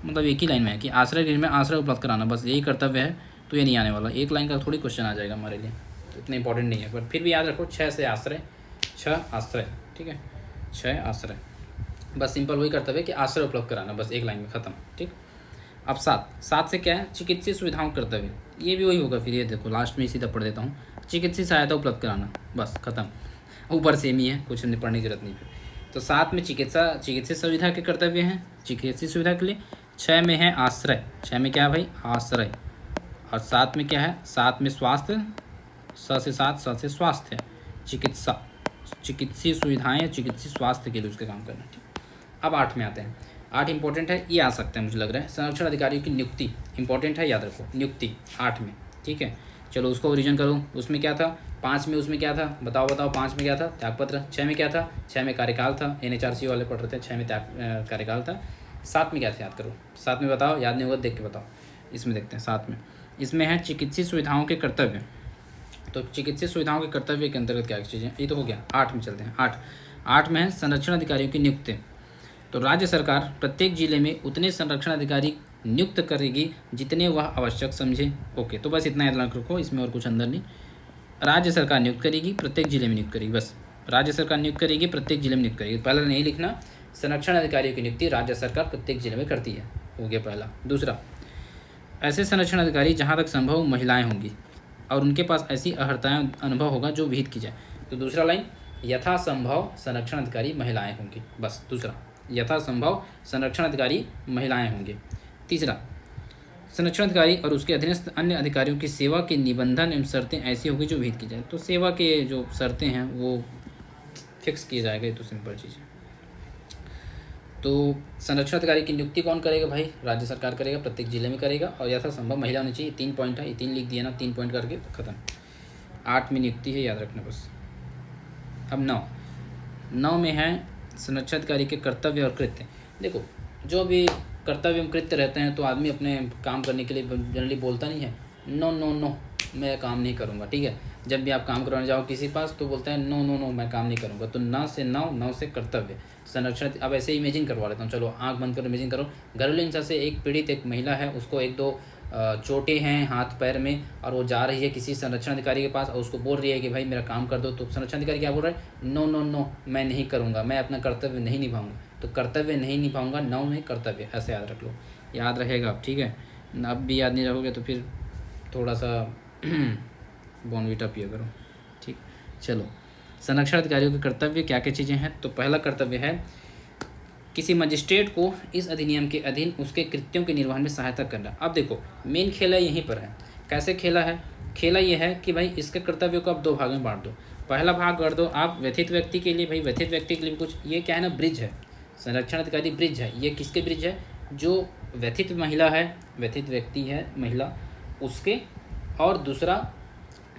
मतलब एक ही लाइन में है कि आश्रय गृह में आश्रय उपलब्ध कराना, बस यही कर्तव्य है। तो ये नहीं आने वाला, एक लाइन का थोड़ी क्वेश्चन आ जाएगा हमारे लिए, तो इतना इंपॉर्टेंट नहीं है, पर फिर भी याद रखो 6 से आश्रय, 6 आश्रय। ठीक है, 6 आश्रय, बस सिंपल वही कर्तव्य कि आश्रय उपलब्ध कराना, बस एक लाइन में ख़त्म। ठीक, अब 7 से क्या है, चिकित्सीय सुविधाओं कर्तव्य, ये भी वही होगा। फिर ये देखो लास्ट में सीधा पढ़ देता हूँ, चिकित्सीय सहायता उपलब्ध कराना, बस खत्म, ऊपर सेम ही है, कुछ पढ़ने की जरूरत नहीं। फिर तो 7 में चिकित्सीय सुविधा के कर्तव्य हैं, चिकित्सीय सुविधा के लिए। 6 में है आश्रय, 6 में क्या है भाई, आश्रय। और 7 में क्या है, 7 में स्वास्थ्य, 7 से स्वास्थ्य, चिकित्सीय सुविधाएं, चिकित्सीय स्वास्थ्य के लिए उसके काम करना। ठीक, अब 8 में आते हैं। 8 इंपॉर्टेंट है, ये आ सकता है मुझे लग रहा है, संरक्षण अधिकारियों की नियुक्ति इंपॉर्टेंट है, याद रखो नियुक्ति 8 में। ठीक है, चलो उसको ओरिजिन करो। उसमें क्या था, 5 में उसमें क्या था, बताओ 5 में क्या था, त्यागपत्र। 6 में क्या था, 6 में कार्यकाल था, NHRC वाले पढ़ रहे थे, 6 में त्याग कार्यकाल था। 7 में क्या था, याद करो, 7 में बताओ, याद नहीं होगा देख के बताओ। इसमें देखते हैं 7 में, इसमें है चिकित्सीय सुविधाओं के कर्तव्य। तो चिकित्सीय सुविधाओं के कर्तव्य के अंतर्गत क्या चीज़ें, ये तो हो गया। 8 में चलते हैं। 8 में है संरक्षण अधिकारियों की नियुक्ति। तो राज्य सरकार प्रत्येक जिले में उतने संरक्षण अधिकारी नियुक्त करेगी जितने वह आवश्यक समझे। ओके, तो बस इतना याद रखो, इसमें और कुछ अंदर नहीं। राज्य सरकार नियुक्त करेगी, प्रत्येक जिले में नियुक्त करेगी, बस राज्य सरकार नियुक्त करेगी, प्रत्येक जिले में नियुक्त करेगी। पहला नहीं लिखना, संरक्षण अधिकारियों की नियुक्ति राज्य सरकार प्रत्येक जिले में करती है, हो गया पहला। दूसरा, ऐसे संरक्षण अधिकारी जहाँ तक संभव महिलाएं होंगी और उनके पास ऐसी अर्हताएं अनुभव होगा जो विहित की जाए। तो दूसरा लाइन, यथासंभव संरक्षण अधिकारी महिलाएं होंगी, बस दूसरा, यथासंभव संरक्षण अधिकारी महिलाएं होंगे। तीसरा, संरक्षण अधिकारी और उसके अधीनस्थ अन्य अधिकारियों की सेवा के निबंधन एवं शर्तें ऐसी होगी जो विहित की जाए। तो सेवा के जो शर्तें हैं वो फिक्स किए जाएगा, ये तो सिंपल चीज़ है। तो संरक्षण अधिकारी की नियुक्ति कौन करेगा भाई, राज्य सरकार करेगा, प्रत्येक जिले में करेगा, और यथासंभव महिला होनी चाहिए। 3 पॉइंट है, ये 3 लिख दिया ना, 3 पॉइंट करके तो खत्म। 8 में नियुक्ति है, याद रखना बस। अब 9 में है संरक्षण अधिकारी के कर्तव्य और कृत्य। देखो, जो भी कर्तव्य एवं कृत्य रहते हैं तो आदमी अपने काम करने के लिए जनरली बोलता नहीं है नो नो नो मैं काम नहीं करूँगा, ठीक है। जब भी आप काम करवाने जाओ किसी पास तो बोलता है नो नो नो मैं काम नहीं करूँगा। तो न से नौ से कर्तव्य, संरक्षण। अब ऐसे इमेजिन करवा लेता हूँ, चलो आंख बंद कर इमेजिन करो। घरेलू हिंसा से एक पीड़ित एक महिला है, उसको 1-2 चोटें हैं हाथ पैर में, और वो जा रही है किसी संरक्षण अधिकारी के पास और उसको बोल रही है कि भाई मेरा काम कर दो। तो संरक्षण अधिकारी क्या बोल रहा है, नो नो नो मैं नहीं करूँगा, मैं अपना कर्तव्य नहीं निभाऊंगा। तो कर्तव्य नहीं निभाऊंगा, 9 में कर्तव्य, ऐसे याद रख लो, याद रहेगा अब, ठीक है। अब भी याद नहीं रखोगे तो फिर थोड़ा सा बॉर्नवीटा पिया करो, ठीक। चलो, संरक्षण अधिकारियों के कर्तव्य क्या क्या चीज़ें हैं। तो पहला कर्तव्य है किसी मजिस्ट्रेट को इस अधिनियम के अधीन उसके कृत्यों के निर्वहन में सहायता करना। अब देखो, मेन खेला यहीं पर है। कैसे खेला है, खेला ये है कि भाई इसके कर्तव्यों को आप 2 भाग में बांट दो। पहला भाग कर दो आप व्यथित व्यक्ति के लिए, भाई व्यथित व्यक्ति के लिए कुछ, ये क्या है ना, ब्रिज है, संरक्षण अधिकारी ब्रिज है। ये किसके ब्रिज है, जो व्यथित महिला है, व्यथित व्यक्ति है महिला उसके, और दूसरा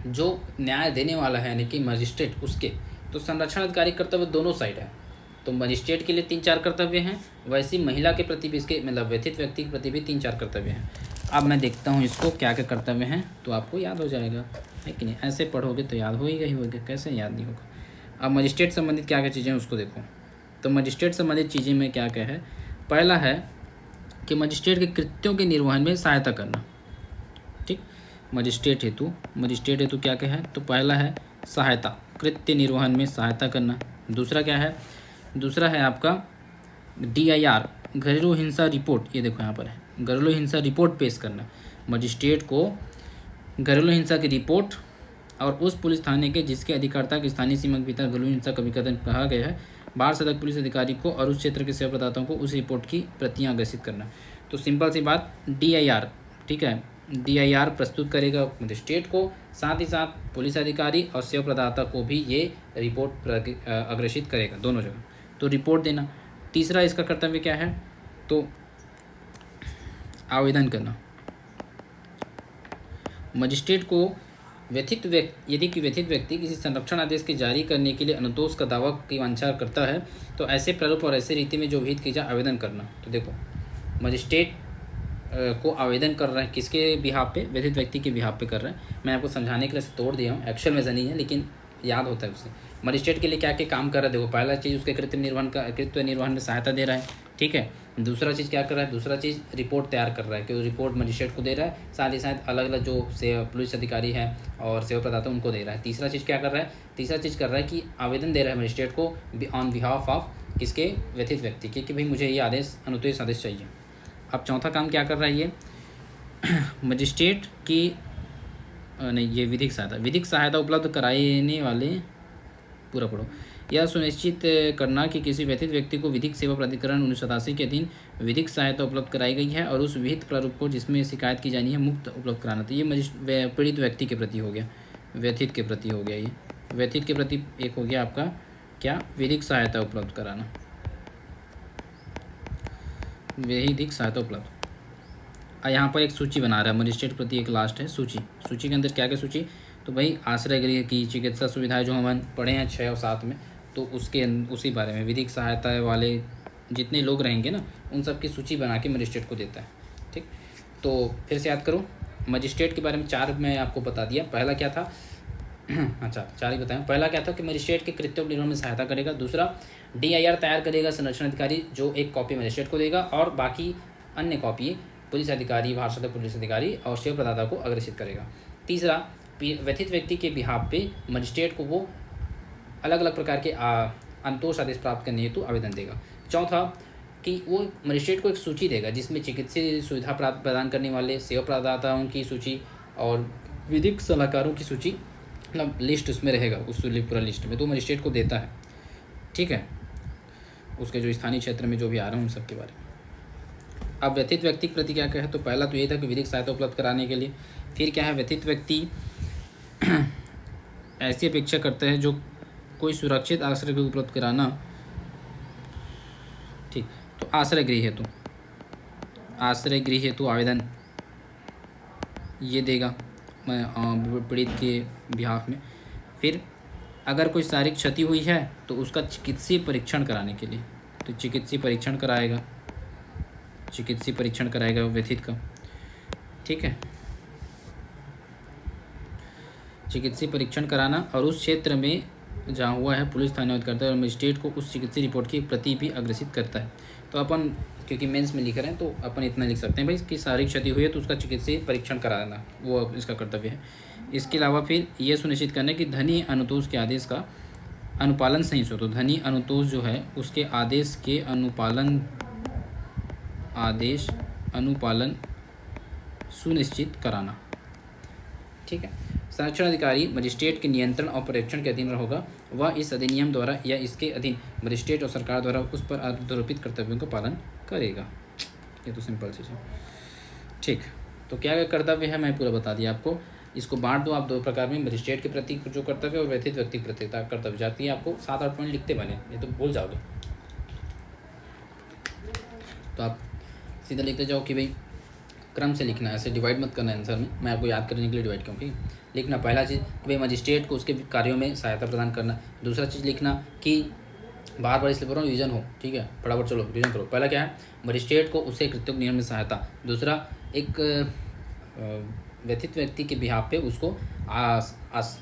जो न्याय देने वाला है यानी कि मजिस्ट्रेट उसके। तो संरक्षण अधिकारी कर्तव्य दोनों साइड है। तो मजिस्ट्रेट के लिए 3-4 कर्तव्य हैं, वैसे महिला के प्रति भी, इसके मतलब व्यथित व्यक्ति के प्रति भी 3-4 कर्तव्य हैं। अब मैं देखता हूँ इसको क्या क्या कर्तव्य हैं, तो आपको याद हो जाएगा, है कि नहीं। ऐसे पढ़ोगे तो याद होगा ही होगा, कैसे याद नहीं होगा। अब मजिस्ट्रेट संबंधित क्या क्या चीज़ें हैं उसको देखो। तो मजिस्ट्रेट संबंधित चीज़ें में क्या क्या है, पहला है कि मजिस्ट्रेट के कृत्यों के निर्वहन में सहायता करना, ठीक। मजिस्ट्रेट हेतु क्या क्या है, तो पहला है सहायता, कृत्य निर्वहन में सहायता करना। दूसरा क्या है, दूसरा है आपका DIR, घरेलू हिंसा रिपोर्ट। ये देखो यहाँ पर है, घरेलू हिंसा रिपोर्ट पेश करना। मजिस्ट्रेट को घरेलू हिंसा की रिपोर्ट और उस पुलिस थाने के जिसके अधिकारिता के स्थानीय सीमा के भीतर घरेलू हिंसा का विघटन कहा गया है, बाढ़ सदक पुलिस अधिकारी को और उस क्षेत्र के सेवा प्रदाताओं को उस रिपोर्ट की प्रतियाँ अग्रेसित करना। तो सिंपल सी बात, DIR, ठीक है, DIR प्रस्तुत करेगा मजिस्ट्रेट को, साथ ही साथ पुलिस अधिकारी और सेवा प्रदाता को भी ये रिपोर्ट अग्रेसित करेगा, दोनों जगह। तो रिपोर्ट देना। तीसरा इसका कर्तव्य क्या है, तो आवेदन करना। मजिस्ट्रेट को यदि कि व्यथित व्यक्ति किसी संरक्षण आदेश के जारी करने के लिए अनुतोष का दावा की वांछा करता है तो ऐसे प्रारूप और ऐसे रीति में जो विहित की जाए आवेदन करना। तो देखो, मजिस्ट्रेट को आवेदन कर रहे हैं किसके बिहाफ पे, व्यथित व्यक्ति के बिहाफ पे कर रहे हैं। मैं आपको समझाने के लिए तोड़ दिया हूँ, एक्चुअल में नहीं है लेकिन याद होता है उससे। मजिस्ट्रेट के लिए क्या क्या काम कर रहा है, देखो, पहला चीज़ उसके कृत्य निर्वहन में सहायता दे रहा है, ठीक है। दूसरा चीज़ क्या कर रहा है, दूसरा चीज़ रिपोर्ट तैयार कर रहा है कि वो रिपोर्ट मजिस्ट्रेट को दे रहा है, साथ ही साथ अलग अलग जो पुलिस अधिकारी हैं और सेवा प्रदाता उनको दे रहा है। तीसरा चीज़ क्या कर रहा है, तीसरा चीज़ कर रहा है कि आवेदन दे रहा है मजिस्ट्रेट को ऑन बिहाफ ऑफ किसके, व्यथित व्यक्ति के, कि भाई मुझे ये आदेश, अनुदेश आदेश चाहिए। अब चौथा काम क्या कर रहा है ये, मजिस्ट्रेट की नहीं, ये विधिक सहायता उपलब्ध कराने वाले, पूरा पढ़ो, यह सुनिश्चित करना कि किसी व्यथित व्यक्ति को विधिक सेवा प्राधिकरण 1987 के अधीन विधिक सहायता उपलब्ध कराई गई है और उस विहित प्रारूप को जिसमें शिकायत की जानी है मुक्त उपलब्ध कराना। तो ये पीड़ित व्यक्ति के प्रति हो गया, व्यथित के प्रति हो गया, ये व्यथित के प्रति एक हो गया आपका क्या, विधिक सहायता उपलब्ध कराना, विधिक सहायता उपलब्ध। यहाँ पर एक सूची बना रहा है मजिस्ट्रेट प्रति, एक लास्ट है सूची। सूची के अंदर क्या क्या सूची, तो भाई आश्रय गृह की चिकित्सा सुविधाएं जो हम पढ़े हैं 6 और 7 में, तो उसके उसी बारे में विधिक सहायता वाले जितने लोग रहेंगे ना, उन सब की सूची बना के मजिस्ट्रेट को देता है। ठीक, तो फिर से याद करो, मजिस्ट्रेट के बारे में 4 मैं आपको बता दिया। पहला क्या था अच्छा 4 ही बताएं। पहला क्या था कि मजिस्ट्रेट के कृत्य निर्वहन में सहायता करेगा। दूसरा, DIR तैयार करेगा संरक्षण अधिकारी, जो एक कॉपी मजिस्ट्रेट को देगा और बाकी अन्य कॉपी पुलिस अधिकारी, भारत पुलिस अधिकारी और सेवा प्रदाता को अग्रेसित करेगा। तीसरा, व्यथित व्यक्ति के बिहाफ पे मजिस्ट्रेट को वो अलग अलग प्रकार के अंतोष आदेश प्राप्त करने हेतु आवेदन देगा। चौथा, कि वो मजिस्ट्रेट को एक सूची देगा जिसमें चिकित्सीय सुविधा प्राप्त प्रदान करने वाले सेवा प्रदाताओं की सूची और विधिक सलाहकारों की सूची, मतलब लिस्ट उसमें रहेगा, उस पूरा लिस्ट में तो मजिस्ट्रेट को देता है। ठीक है, उसके जो स्थानीय क्षेत्र में जो भी आ रहे हैं उन सब के बारे में। अब व्यथित व्यक्ति के प्रति क्या क्या है, तो पहला तो ये था कि विधिक सहायता उपलब्ध कराने के लिए। फिर क्या है, व्यथित व्यक्ति ऐसी अपेक्षा करते हैं जो कोई सुरक्षित आश्रय गृह उपलब्ध कराना। ठीक, तो आश्रय गृह हेतु, आश्रय गृह हेतु आवेदन ये देगा पीड़ित के बिहाफ में। फिर अगर कोई शारीरिक क्षति हुई है तो उसका चिकित्सीय परीक्षण कराने के लिए, तो चिकित्सीय परीक्षण कराएगा, चिकित्सीय परीक्षण कराएगा व्यथित का। ठीक है, चिकित्सीय परीक्षण कराना, और उस क्षेत्र में जहाँ हुआ है पुलिस थाने करता है और मजिस्ट्रेट को उस चिकित्सीय रिपोर्ट की प्रति भी अग्रेसित करता है। तो अपन क्योंकि मेंस में लिख रहे हैं तो अपन इतना लिख सकते हैं भाई कि शारीरिक क्षति हुई है तो उसका चिकित्सीय परीक्षण कराना वो इसका कर्तव्य है। इसके अलावा फिर ये सुनिश्चित करना कि धनी अनुतोष के आदेश का अनुपालन सही से हो, तो धनी अनुतोष जो है उसके आदेश के अनुपालन सुनिश्चित कराना। ठीक है, संरक्षण अधिकारी मजिस्ट्रेट के नियंत्रण और पर्यवेक्षण के अधीन होगा। वह इस अधिनियम द्वारा या इसके अधीन मजिस्ट्रेट और सरकार द्वारा उस पर आरोपित कर्तव्यों का पालन करेगा। ये तो सिंपल चीज़ है। ठीक, तो क्या क्या कर्तव्य है मैं पूरा बता दिया आपको। इसको बांट दो आप 2 प्रकार में, मजिस्ट्रेट के प्रति जो कर्तव्य और व्यथित व्यक्ति के प्रति कर्तव्य जाती है। आपको 7-8 पॉइंट लिखते बने, ये तो भूल जाओगे। तो आप सीधा लिखते जाओ कि भाई क्रम से लिखना है, ऐसे डिवाइड मत करना आंसर में। मैं आपको याद करने के लिए डिवाइड क्योंकि लिखना, पहला चीज़ कि भाई मजिस्ट्रेट को उसके कार्यों में सहायता प्रदान करना। दूसरा चीज़ लिखना कि बार बार इसलिए बोल रहा हूँ रिवीजन हो। ठीक है, फटाफट चलो रिवीजन करो। पहला क्या है, मजिस्ट्रेट को उसके कृत्य नियम में सहायता। दूसरा, एक व्यथित व्यक्ति के बिहाफ पे उसको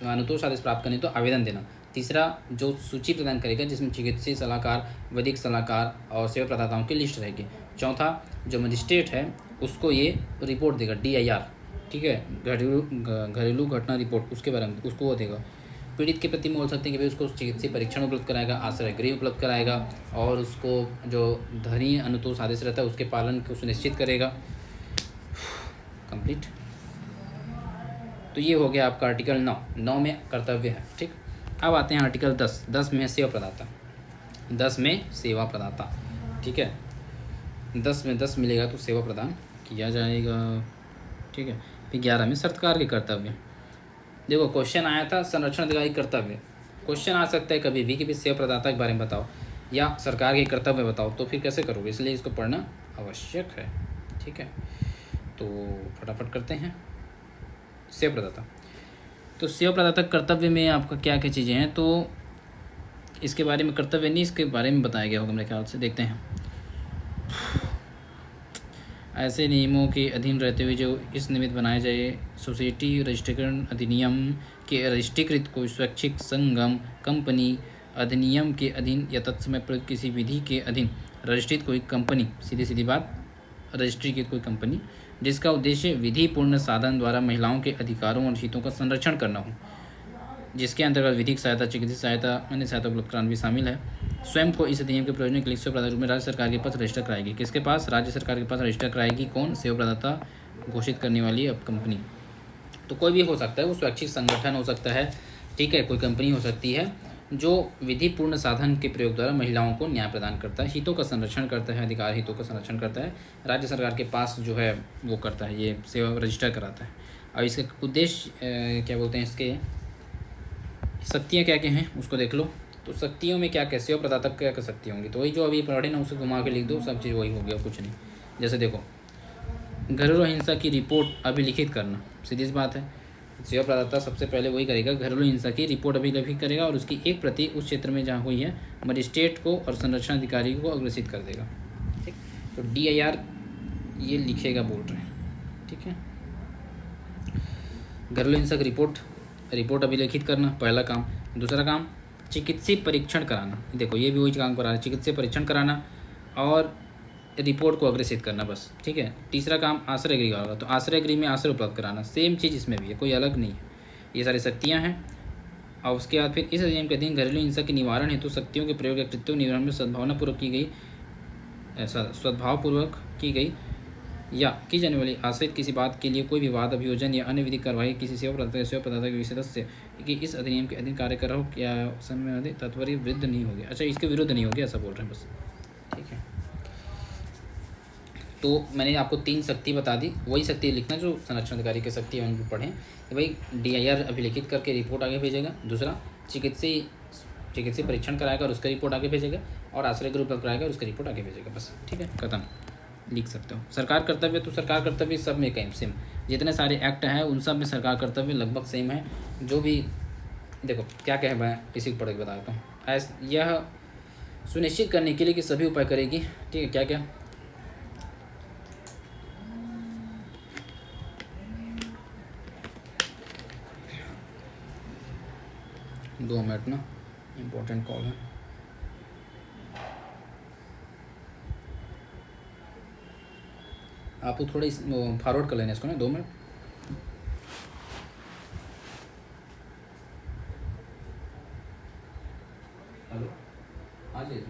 अनुतोष आदेश प्राप्त करने तो आवेदन देना। तीसरा, जो सूची प्रदान करेगा जिसमें चिकित्सीय सलाहकार, वैदिक सलाहकार और सेवा प्रदाताओं की लिस्ट रहेगी। चौथा, जो मजिस्ट्रेट है उसको ये रिपोर्ट देगा DIR। ठीक है, घरेलू घटना रिपोर्ट, उसके बारे में उसको वो देगा। पीड़ित के प्रति बोल सकते हैं कि भाई उसको चिकित्सीय परीक्षण उपलब्ध कराएगा, आश्रय गृह उपलब्ध कराएगा और उसको जो धनी अनुतोष आदेश रहता है उसके पालन को सुनिश्चित करेगा। कंप्लीट। तो ये हो गया आपका आर्टिकल 9 में कर्तव्य है। ठीक, अब आते हैं आर्टिकल 10 में है सेवा प्रदाता। 10 में सेवा प्रदाता। ठीक है, 10 में 10 मिलेगा तो सेवा प्रदान किया जाएगा। ठीक है, फिर 11 में सरकार के कर्तव्य। देखो क्वेश्चन आया था संरक्षण अधिकारी कर्तव्य, क्वेश्चन आ सकता है कभी भी कि सेवा प्रदाता के बारे में बताओ या सरकार के कर्तव्य बताओ, तो फिर कैसे करोगे, इसलिए इसको पढ़ना आवश्यक है। ठीक है, तो फटाफट करते हैं। सेवा प्रदाता, तो सेवा प्रदाता कर्तव्य में आपका क्या क्या चीज़ें हैं, तो इसके बारे में कर्तव्य नहीं, इसके बारे में बताया गया होगा मेरे ख्याल से। देखते हैं, ऐसे नियमों के अधीन रहते हुए जो इस निमित्त बनाए जाए सोसाइटी रजिस्ट्रीकरण अधिनियम के रजिस्ट्रीकृत कोई स्वैच्छिक संगम, कंपनी अधिनियम के अधीन या तत्समय प्रयुक्त किसी विधि के अधीन रजिस्ट्रित कोई कंपनी, सीधी सीधी बात रजिस्ट्री की कोई कंपनी जिसका उद्देश्य विधिपूर्ण साधन द्वारा महिलाओं के अधिकारों और हितों का संरक्षण करना हो, जिसके अंतर्गत विधिक सहायता, चिकित्सीय सहायता, अन्य सहायता उपलब्ध कराना भी शामिल है, स्वयं को इस अधिनियम के प्रयोजन के लिए सेवा प्रदाता रूप में राज्य सरकार के पास रजिस्टर कराएगी। किसके पास? राज्य सरकार के पास रजिस्टर कराएगी। कौन? सेवा प्रदाता घोषित करने वाली अब कंपनी। तो कोई भी हो सकता है, वो स्वैच्छिक संगठन हो सकता है, ठीक है, कोई कंपनी हो सकती है जो विधिपूर्ण साधन के प्रयोग द्वारा महिलाओं को न्याय प्रदान करता है, हितों का संरक्षण करता है, अधिकार हितों का संरक्षण करता है, राज्य सरकार के पास जो है वो करता है, ये सेवा रजिस्टर कराता है। अब इसका उद्देश्य क्या बोलते हैं, इसके शक्तियाँ क्या क्या हैं उसको देख लो। तो शक्तियों में क्या क्या सेवा प्रदाता क्या क्या शक्ति होंगी, तो वही जो अभी पढ़े ना उसे घुमा के लिख दो, सब चीज़ वही हो गया, कुछ नहीं। जैसे देखो घरेलू हिंसा की रिपोर्ट अभिलिखित करना, सीधी सी बात है, सेवा प्रदाता सबसे पहले वही करेगा, घरेलू हिंसा की रिपोर्ट अभिलिखित करेगा और उसकी एक प्रति उस क्षेत्र में जहाँ हुई है मजिस्ट्रेट को और संरक्षण अधिकारी को अग्रेसित कर देगा। ठीक, तो DIR ये लिखेगा बोल रहे हैं। ठीक है, घरेलू हिंसा की रिपोर्ट अभिलेखित करना पहला काम। दूसरा काम चिकित्सीय परीक्षण कराना, देखो ये भी वही काम करा रहा है, चिकित्सीय परीक्षण कराना और रिपोर्ट को अग्रेसित करना बस। ठीक है, तीसरा काम आश्रय गृह होगा, तो आश्रय गृह में आश्रय उपलब्ध कराना, सेम चीज़ इसमें भी है, कोई अलग नहीं है, ये सारी शक्तियाँ हैं। और उसके बाद फिर इस अधिनियम के अधीन घरेलू हिंसा के निवारण हेतु शक्तियों के प्रयोग या कृत्यों के निवारण में सद्भावपूर्वक की गई या की जाने वाली आश्रित किसी बात के लिए कोई भी वाद अभियोजन या अन्य विधिक कार्रवाई किसी सेवा प्रदाता के सदस्य कि इस अधिनियम के अधीन कार्य कर रहा हो क्या समय तात्पर्य विरुद्ध नहीं होगी। अच्छा, इसके विरुद्ध नहीं होगी ऐसा बोल रहे हैं बस। ठीक है, तो मैंने आपको 3 शक्ति बता दी, वही शक्ति लिखना जो संरक्षण अधिकारी की शक्ति हम पढ़ें कि भाई DIR अभिलिखित करके रिपोर्ट आगे भेजेगा, दूसरा चिकित्सीय परीक्षण कराएगा और उसका रिपोर्ट आगे भेजेगा, और आश्रय गृह उपलब्ध कराएगा और उसका रिपोर्ट आगे भेजेगा, बस। ठीक है, खत्म, लिख सकते हो। सरकार कर्तव्य, तो सरकार कर्तव्य सब में कहीं सेम, जितने सारे एक्ट हैं उन सब में सरकार कर्तव्य लगभग सेम है। जो भी देखो क्या कहे मैं इसी को पढ़ के बताता हूँ। यह सुनिश्चित करने के लिए कि सभी उपाय करेगी। ठीक है, क्या क्या 2 मिनट ना, इम्पोर्टेंट कॉल है। आप थोड़ी फॉरवर्ड कर लेना इसको ना, 2 मिनट। हेलो, हाँ जी।